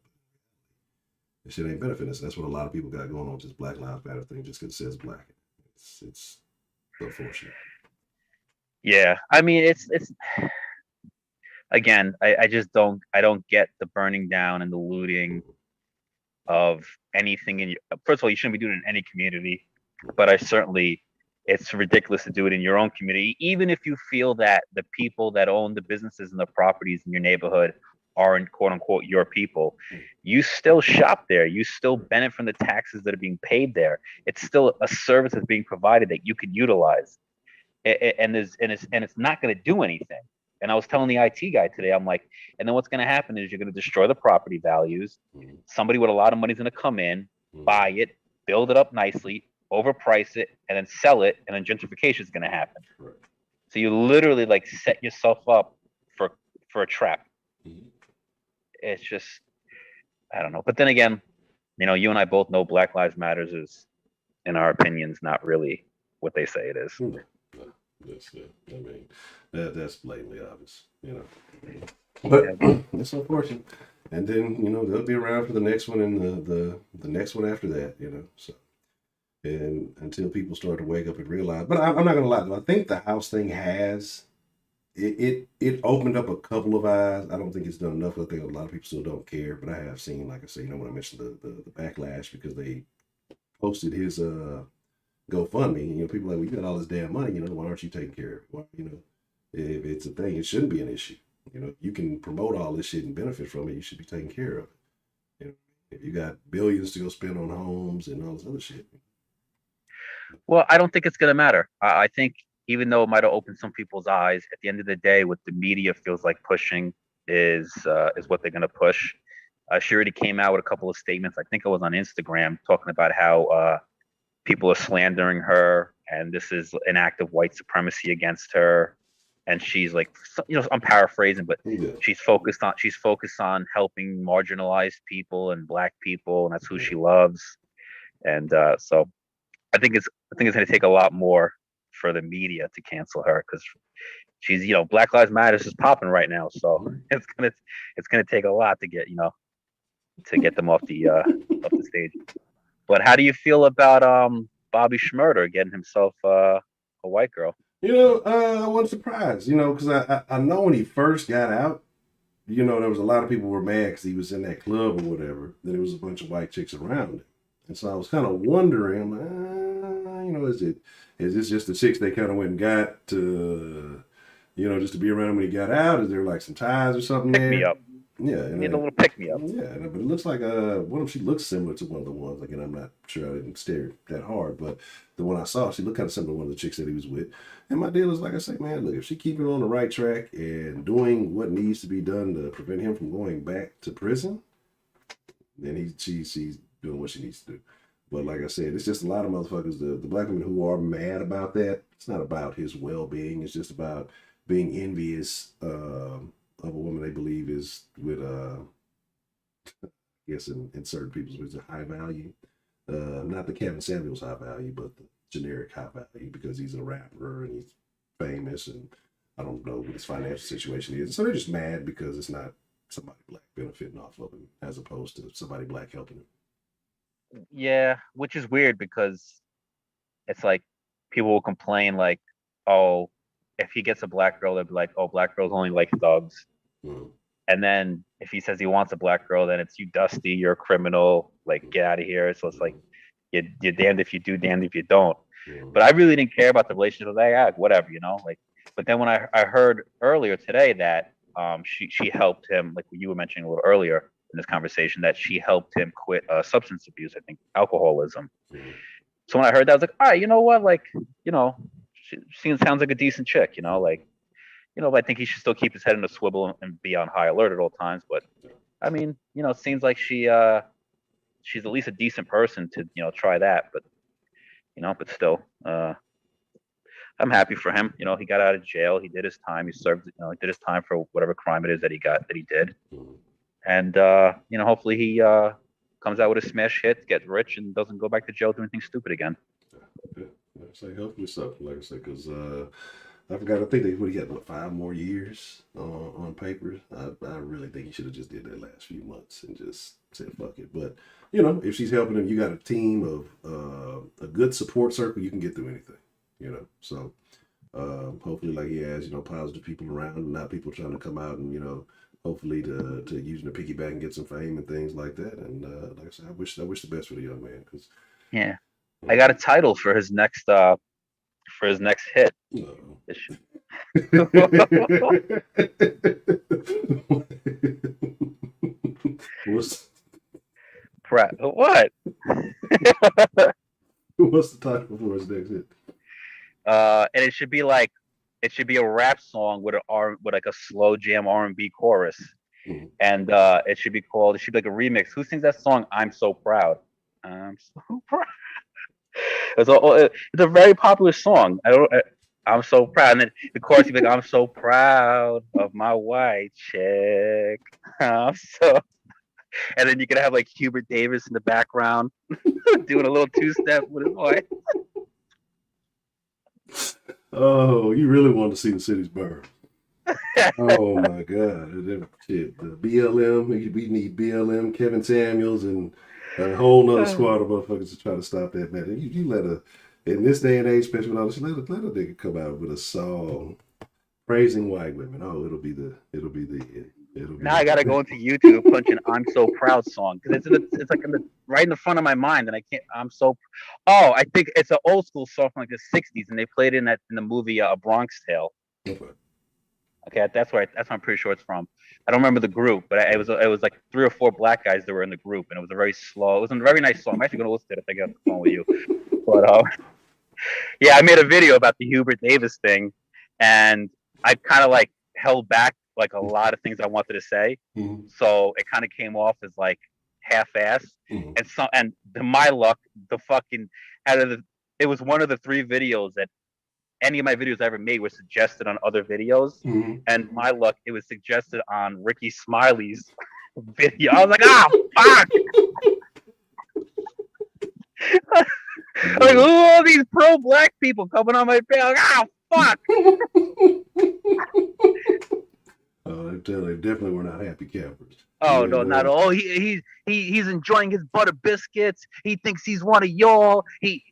This shit ain't benefiting us. That's what a lot of people got going on with this Black Lives Matter thing, just because it says Black. It's unfortunate. Yeah, I mean, it's again, I just don't get the burning down and the looting of anything in your. First of all, you shouldn't be doing it in any community, but it's ridiculous to do it in your own community, even if you feel that the people that own the businesses and the properties in your neighborhood aren't quote unquote your people. You still shop there. You still benefit from the taxes that are being paid there. It's still a service that's being provided that you could utilize, and it's not going to do anything. And I was telling the IT guy today, I'm like, and then what's going to happen is you're going to destroy the property values. Somebody with a lot of money is going to come in, buy it, build it up nicely, overprice it, and then sell it, and then gentrification is going to happen. Right. So you literally like set yourself up for a trap. It's just, I don't know. But then again, you and I both know Black Lives Matters is, in our opinions, not really what they say it is. That's it. I mean, that's blatantly obvious, you know. But it's unfortunate. And then, you know, they'll be around for the next one and the next one after that, you know. So, and until people start to wake up and realize. But I'm not gonna lie, though. I think the house thing has it opened up a couple of eyes. I don't think it's done enough. I think a lot of people still don't care. But I have seen, like I say, you know, when I mentioned the backlash because they posted his GoFundMe, you know, people are like, well, you got all this damn money, you know, why aren't you taking care of it? Well, you know, if it's a thing, it shouldn't be an issue. You know, you can promote all this shit and benefit from it. You should be taking care of it. You know, if you got billions to go spend on homes and all this other shit. Well, I don't think it's going to matter. I think even though it might have opened some people's eyes, at the end of the day, what the media feels like pushing is what they're going to push. She already came out with a couple of statements. I think it was on Instagram talking about how people are slandering her, and this is an act of white supremacy against her. And she's like, you know, I'm paraphrasing, but Yeah. she's focused on helping marginalized people and Black people, and that's who she loves. And so I think it's going to take a lot more for the media to cancel her because she's, you know, Black Lives Matter is popping right now. So it's gonna take a lot to get, you know, to get them off the stage. But how do you feel about Bobby Schmurder getting himself a white girl? You know, I wasn't surprised, you know, because I know when he first got out, you know, there was a lot of people were mad because he was in that club or whatever. Then there was a bunch of white chicks around him. And so I was kind of wondering, you know, is this just the chicks they kind of went and got to, you know, just to be around him when he got out? Is there like some ties or something Pick there? me up. Yeah, You need a little pick me up. yeah, but it looks like one of them. She looks similar to one of the ones. Again, I'm not sure. I didn't stare that hard, but the one I saw, she looked kind of similar to one of the chicks that he was with. And my deal is, like I say, man, look, if she keeping on the right track and doing what needs to be done to prevent him from going back to prison, then she's doing what she needs to do. But like I said, it's just a lot of motherfuckers, the Black women who are mad about that. It's not about his well-being. It's just about being envious of a woman they believe is with I guess in certain people's with a high value. Not the Kevin Samuels high value, but the generic high value because he's a rapper and he's famous and I don't know what his financial situation is. So they're just mad because it's not somebody Black benefiting off of him as opposed to somebody Black helping him. Yeah, which is weird because it's like people will complain like, oh, if he gets a Black girl, they'll be like, oh, Black girls only like thugs. Mm. And then if he says he wants a Black girl, then it's you dusty, you're a criminal, like get out of here. So it's like you're damned if you do, damned if you don't. Mm. But I really didn't care about the relationship. Like, yeah, whatever, you know. Like, but then when I heard earlier today that she helped him, like you were mentioning a little earlier in this conversation, that she helped him quit substance abuse, I think alcoholism. Mm. So when I heard that, I was like, all right, you know what, like, you know, she sounds like a decent chick, you know, like, you know, but I think he should still keep his head in a swivel and be on high alert at all times. But I mean, you know, it seems like she's at least a decent person to, you know, try that. But you know, but still, I'm happy for him. You know, he got out of jail. He did his time. He served, you know, he did his time for whatever crime it is that he did. Mm. And you know, hopefully he comes out with a smash hit, gets rich, and doesn't go back to jail doing things stupid again. Yeah, I say hopefully so. Like I said, because I forgot. I think they would have got 5 more years on papers. I really think he should have just did that last few months and just said fuck it. But you know, if she's helping him, you got a team of a good support circle. You can get through anything. You know, so hopefully, like he has, you know, positive people around, and not people trying to come out and, you know, hopefully to using the piggyback and get some fame and things like that. And like I said, I wish the best for the young man because yeah, I got a title for his next hit. What's What? what's the title for his next hit? And it should be a rap song with like a slow jam R&B chorus. Mm-hmm. And it should be like a remix. Who sings that song? I'm so proud. I'm so proud. It's a very popular song. I'm so proud. And then the chorus would be like, I'm so proud of my white chick. I'm so. And then you could have like Hubert Davis in the background doing a little 2-step with his wife. Oh, you really want to see the cities burn. Oh my God. Shit. The BLM, we need BLM, Kevin Samuels, and a whole nother squad of motherfuckers to try to stop that, man. You let a, in this day and age, especially with all this, let a nigga come out with a song praising white women. Oh, it'll be Now I gotta go into YouTube, punch an "I'm So Proud" song because it's like right in the front of my mind, and I can't. I'm so. Oh, I think it's an old school song from like the '60s, and they played it in the movie A Bronx Tale. Okay, that's where I'm pretty sure it's from. I don't remember the group, but it was like 3 or 4 black guys that were in the group, and it was a very slow. It was a very nice song. I'm actually gonna listen to it if I get off the phone with you. But yeah, I made a video about the Hubert Davis thing, and I kind of like held back like a lot of things I wanted to say, so it kind of came off as like half-assed. And to my luck, the fucking out of the it was one of the 3 videos that any of my videos I ever made were suggested on other videos, and my luck, it was suggested on Ricky Smiley's video. I was like, fuck. Like, who are all these pro-black people coming on my page? Like, fuck. They definitely were not happy campers. Oh no, not at all. He's enjoying his butter biscuits. He thinks he's one of y'all. He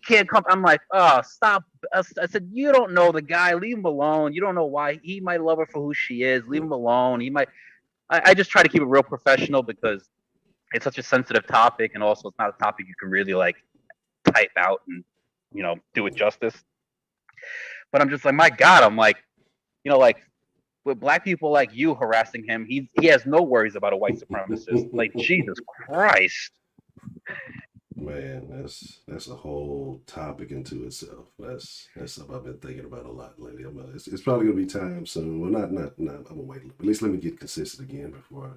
can't come. I'm like, oh, stop. I said, you don't know the guy. Leave him alone. You don't know why. He might love her for who she is. Leave him alone. He might. I just try to keep it real professional because it's such a sensitive topic, and also it's not a topic you can really like type out and do it justice. But I'm just like, my God, I'm like, like with black people like you harassing him, he has no worries about a white supremacist. Like, Jesus Christ. Man, that's a whole topic into itself. That's something I've been thinking about a lot lately. It's probably gonna be time soon. Well, not. I'm gonna wait. At least let me get consistent again before I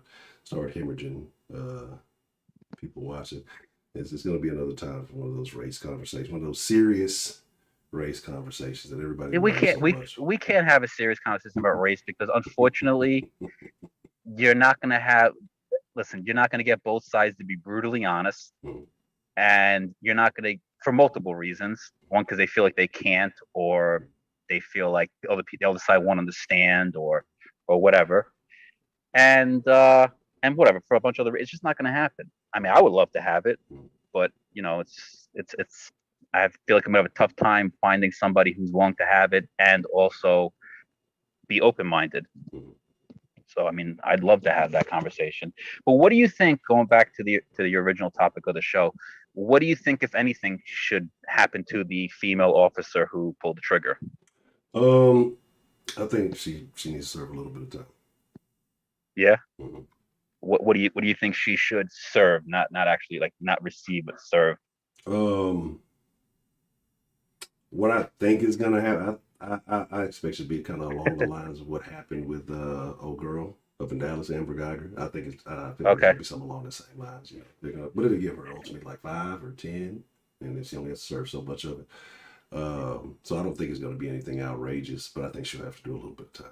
start hemorrhaging people watching. It's gonna be another time for one of those race conversations, one of those serious race conversations that everybody. We can't have a serious conversation about race because unfortunately, you're not gonna have. Listen, you're not gonna get both sides to be brutally honest. And you're not going to, for multiple reasons. One, because they feel like they can't, or they feel like the other side won't understand, or whatever. And whatever, for a bunch of other reasons, it's just not going to happen. I mean, I would love to have it, but it's. I feel like I'm going to have a tough time finding somebody who's willing to have it and also be open-minded. So, I mean, I'd love to have that conversation. But what do you think, going back to the original topic of the show, what do you think, if anything, should happen to the female officer who pulled the trigger? I think she needs to serve a little bit of time. Yeah. What do you think she should serve? Not actually like not receive, but serve. What I think is gonna happen, I expect it to be kind of along the lines of what happened with old girl up in Dallas, Amber Geiger. I think it's gonna be something along the same lines. But it'll give her ultimately like 5 or 10, and then she only has to serve so much of it. So I don't think it's gonna be anything outrageous, but I think she'll have to do a little bit of time.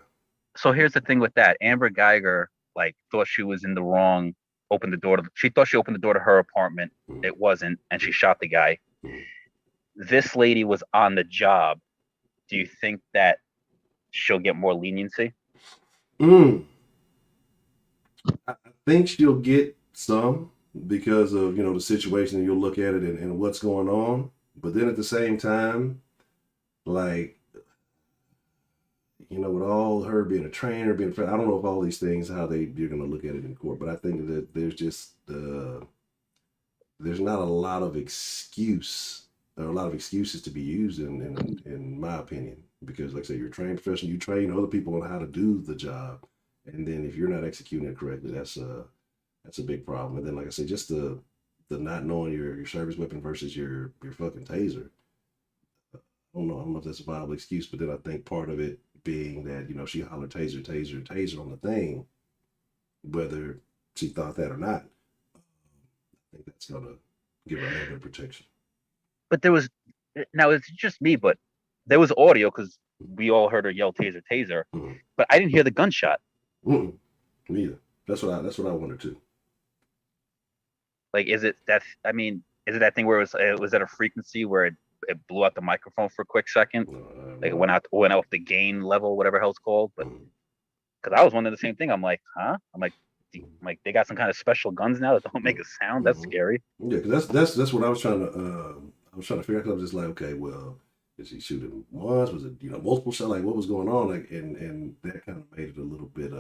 So here's the thing with that: Amber Geiger thought she was in the wrong. She thought she opened the door to her apartment. It wasn't, and she shot the guy. This lady was on the job. Do you think that she'll get more leniency? I think she'll get some because of the situation, and you'll look at it and what's going on. But then at the same time, like with all her being a trainer, being a friend, I don't know if all these things you're going to look at it in court. But I think that there's just there's not a lot of excuses to be used in my opinion, because like I say, you're a trained professional, you train other people on how to do the job, and then if you're not executing it correctly, that's a big problem. And then like I say, just the not knowing your service weapon versus your fucking taser. I don't know if that's a viable excuse, but then I think part of it being that she hollered taser on the thing, whether she thought that or not. I think that's gonna give her a little bit of protection. But now it's just me, but there was audio because we all heard her yell taser, taser, but I didn't hear the gunshot. Me either. That's what I wanted to. Like, is it that thing where it was at a frequency where it blew out the microphone for a quick second. Like it went off the gain level, whatever hell it's called. But because I was wondering the same thing. I'm like, huh? I'm like, they got some kind of special guns now that don't make a sound. That's scary. Yeah, because that's what I was trying to figure out. I was just like, okay, well, is he shooting once? Was it multiple shots? Like, what was going on? Like, and that kind of made it a little bit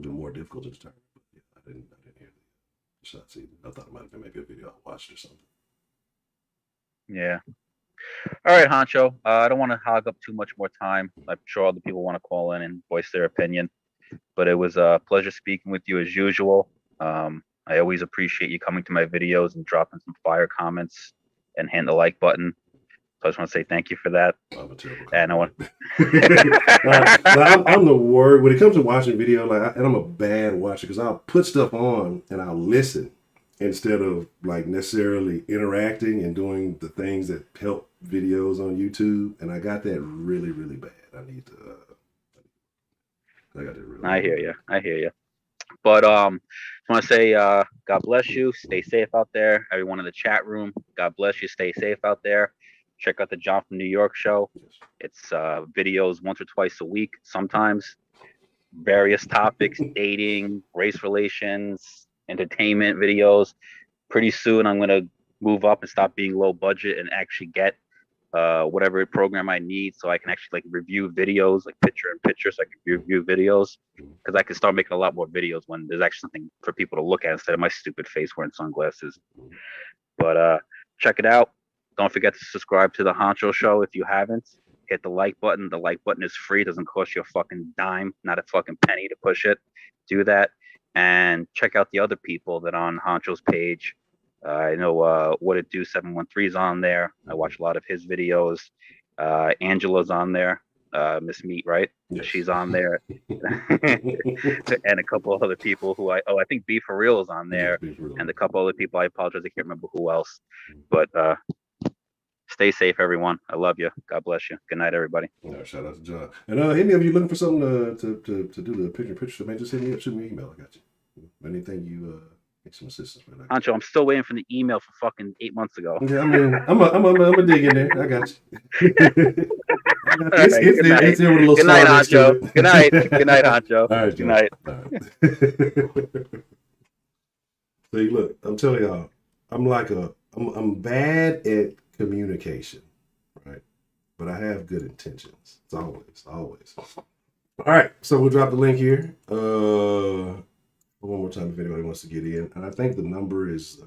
more difficult to determine. But yeah, I didn't hear the shots either. I thought it might have been maybe a video I watched or something. Yeah. All right, Honcho. I don't want to hog up too much more time. I'm sure other people want to call in and voice their opinion. But it was a pleasure speaking with you as usual. I always appreciate you coming to my videos and dropping some fire comments and hitting the like button. So I just want to say thank you for that. I'm a terrible and I want. I'm the worst when it comes to watching video. And I'm a bad watcher because I'll put stuff on and I'll listen instead of like necessarily interacting and doing the things that help videos on YouTube. And I got that really, really bad. I need to. I got that really. I hear you. I hear you. But I want to say, God bless you. Stay safe out there. Everyone in the chat room, God bless you. Stay safe out there. Check out the John from New York show. It's videos once or twice a week, sometimes various topics, dating, race relations, entertainment videos. Pretty soon, I'm going to move up and stop being low budget and actually get whatever program I need so I can actually like review videos, like picture in picture, so I can review videos, because I can start making a lot more videos when there's actually something for people to look at instead of my stupid face wearing sunglasses. But check it out. Don't forget to subscribe to the Honcho Show if you haven't. Hit the like button. The like button is free. It doesn't cost you a fucking dime, not a fucking penny to push it. Do that. And check out the other people that are on Honcho's page. I know What It Do 713 is on there. I watch a lot of his videos. Angela's on there. Miss Meat, right? Yes. She's on there. And a couple of other people who I think B For Real is on there. And a couple other people, I apologize, I can't remember who else. But stay safe, everyone. I love you. God bless you. Good night, everybody. Shout out to John. And hit me up if you're looking for something to do the picture. Man, just hit me up. Shoot me an email. I got you. Anything you get some assistance with. Honcho, I'm still waiting for the email for fucking 8 months ago. Yeah, I mean, I'm a dig in there. I got you. It's there with a little good night, Honcho. Good night. Good night, Honcho. All right, good night. All right. See, look, I'm telling y'all, I'm bad at communication, right? But I have good intentions. It's always. All right, so we'll drop the link here. One more time if anybody wants to get in. And I think the number is,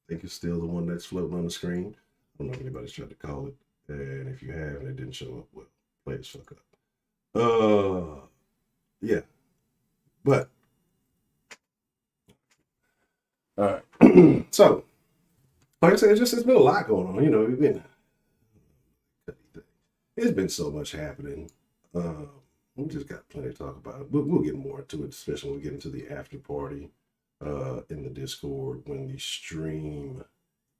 it's still the one that's floating on the screen. I don't know if anybody's tried to call it. And if you have and it didn't show up, well, play as fuck up. Yeah. But, all right. So, like I said, it's been a lot going on. It's been so much happening. We just got plenty to talk about it. We'll get more into it, especially when we get into the after party in the Discord when the stream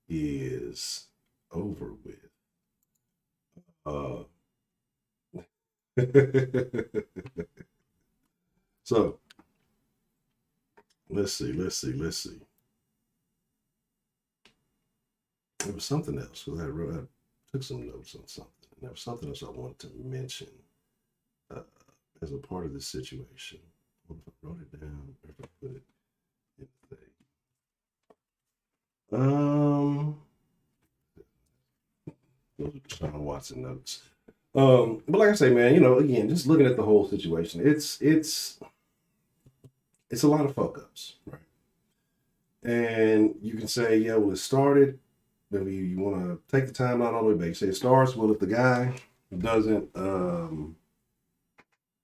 is over with. So let's see. There was something else because I took some notes on something. There was something else I wanted to mention as a part of this situation. I wonder if I wrote it down or if I put it in the thing. Those are Sean Watson notes. But like I say, man, again, just looking at the whole situation, it's a lot of fuck ups, right? And you can say, yeah, well, it started. Maybe you want to take the time out all the way back. Say it starts, well, if the guy doesn't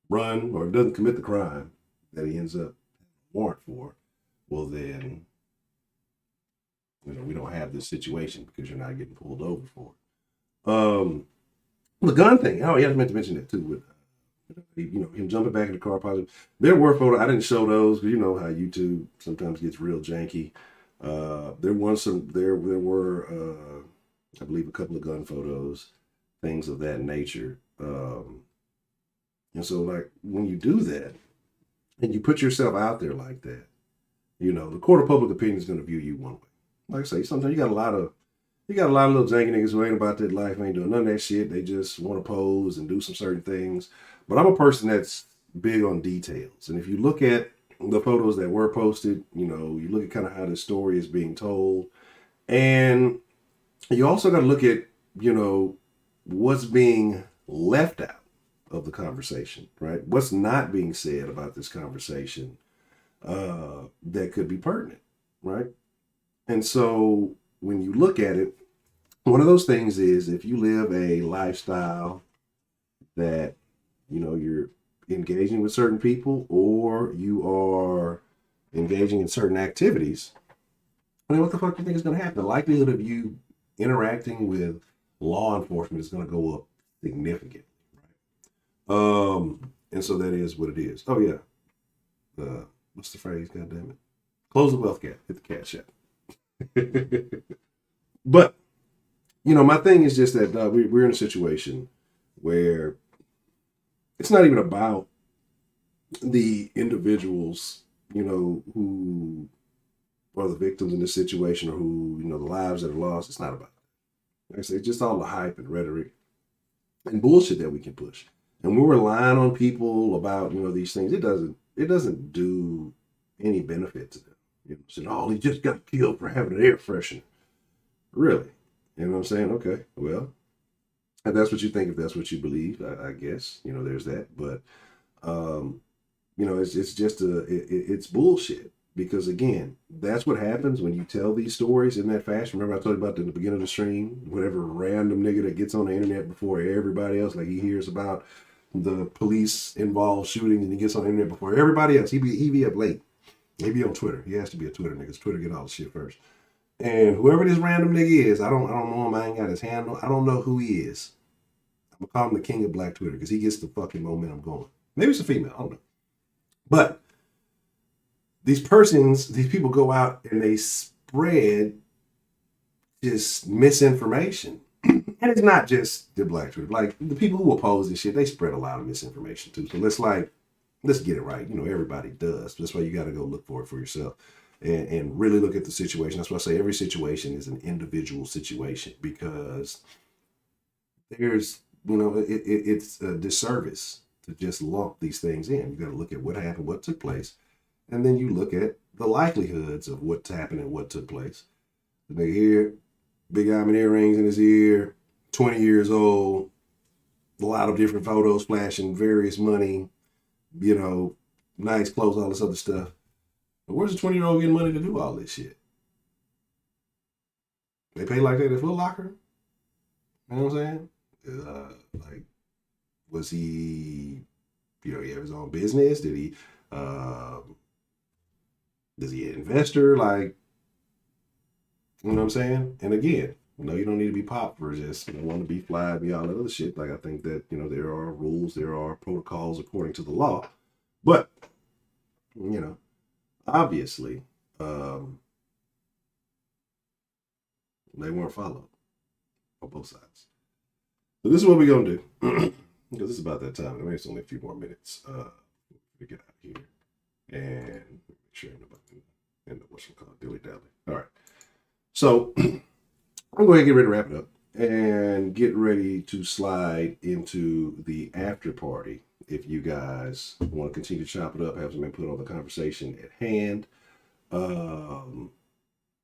run or doesn't commit the crime that he ends up warrant for, well, then, we don't have this situation because you're not getting pulled over for it. The gun thing. Oh, yeah, I meant to mention that too. With him jumping back in the car. Positive. There were photos. I didn't show those because you know how YouTube sometimes gets real janky. There were I believe a couple of gun photos, things of that nature. And so like when you do that and you put yourself out there like that, the court of public opinion is going to view you one way. Like I say, sometimes you got a lot of You got a lot of little janky niggas who ain't about that life, ain't doing none of that shit. They just want to pose and do some certain things. But I'm a person that's big on details. And if you look at the photos that were posted, you know, you look at kind of how the story is being told. And you also got to look at, you know, what's being left out of the conversation, right? What's not being said about this conversation that could be pertinent, right? And so when you look at it, one of those things is if you live a lifestyle that, you know, you're engaging with certain people or you are engaging in certain activities, I mean, what the fuck do you think is going to happen? The likelihood of you interacting with law enforcement is going to go up significantly, right? And so that is what it is. Oh yeah, what's the phrase? God damn it! Close the wealth gap, hit the cash out. But you know, my thing is just that we're in a situation where it's not even about the individuals, you know, who are the victims in this situation or who, you know, the lives that are lost. It's not about that. Like I say, it's just all the hype and rhetoric and bullshit that we can push. And we're relying on people about, you know, these things. It doesn't do any benefit to them. You know, saying, oh, he just got killed for having an air freshener. Really? You know what I'm saying? Okay, well, if that's what you think, if that's what you believe, I guess, you know, there's that. But, you know, it's just it's bullshit. Because again, that's what happens when you tell these stories in that fashion. Remember I told you about in the beginning of the stream, whatever random nigga that gets on the internet before everybody else, like he hears about the police involved shooting and he gets on the internet before everybody else. He be up late. He be on Twitter. He has to be a Twitter nigga, because Twitter get all the shit first. And whoever this random nigga is, I don't know him. I ain't got his handle. I don't know who he is. I'm gonna call him the king of Black Twitter because he gets the fucking momentum going. Maybe it's a female. I don't know. But these people go out and they spread just misinformation. And it's not just the Black Twitter. Like the people who oppose this shit, they spread a lot of misinformation too. So let's get it right. You know, everybody does. That's why you got to go look for it for yourself. And really look at the situation. That's why I say every situation is an individual situation, because there's, you know, it's a disservice to just lump these things in. You got to look at what happened, what took place, and then you look at the likelihoods of what happened and what took place. The nigga here, big diamond earrings in his ear, 20 years old, a lot of different photos flashing, various money, you know, nice clothes, all this other stuff. But where's the 20-year-old getting money to do all this shit? They pay like that at Foot Locker? You know what I'm saying? Like, was he, you know, he have his own business? Did he, does he an investor? Like, you know what I'm saying? And again, you know, you don't need to be pop for just, you know, want to be fly, be all that other shit. Like, I think that, you know, there are rules, there are protocols according to the law. But, you know, obviously, they weren't followed on both sides. So this is what we're going to do. Because it's about that time. I mean, it's only a few more minutes to get out of here. And make sure nobody end up what's called dilly-dally. All right. So I'm going to get ready to wrap it up and get ready to slide into the after party. If you guys want to continue to chop it up, have some input on the conversation at hand,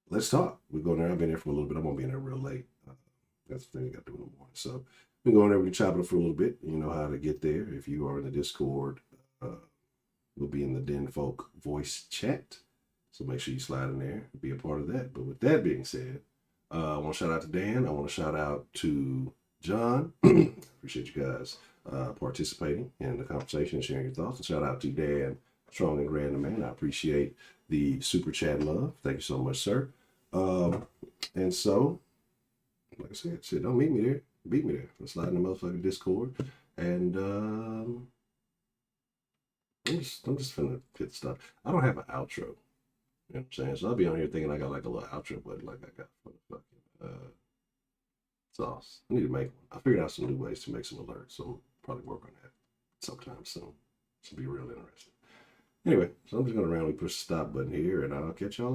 let's talk. We're going there. I've been there for a little bit. I'm going to be in there real late. That's the thing I got to do in the morning. So we're going there. We can chop it up for a little bit. You know how to get there. If you are in the Discord, we'll be in the Den Folk voice chat. So make sure you slide in there and be a part of that. But with that being said, I want to shout out to Dan. I want to shout out to John. Appreciate you guys participating in the conversation and sharing your thoughts. And shout out to Dan, Strong and Grand Man. I appreciate the super chat love. Thank you so much, sir. And so, like I said, shit, don't meet me there. Beat me there. Let's slide in the motherfucking Discord. And I'm just finna hit stuff. I don't have an outro. You know what I'm saying? So I'll be on here thinking I got like a little outro, but like I got fucking sauce. I need to make one. I figured out some new ways to make some alerts, so I'll probably work on that sometime soon. Should be real interesting. Anyway, so I'm just gonna randomly push the stop button here, and I'll catch y'all.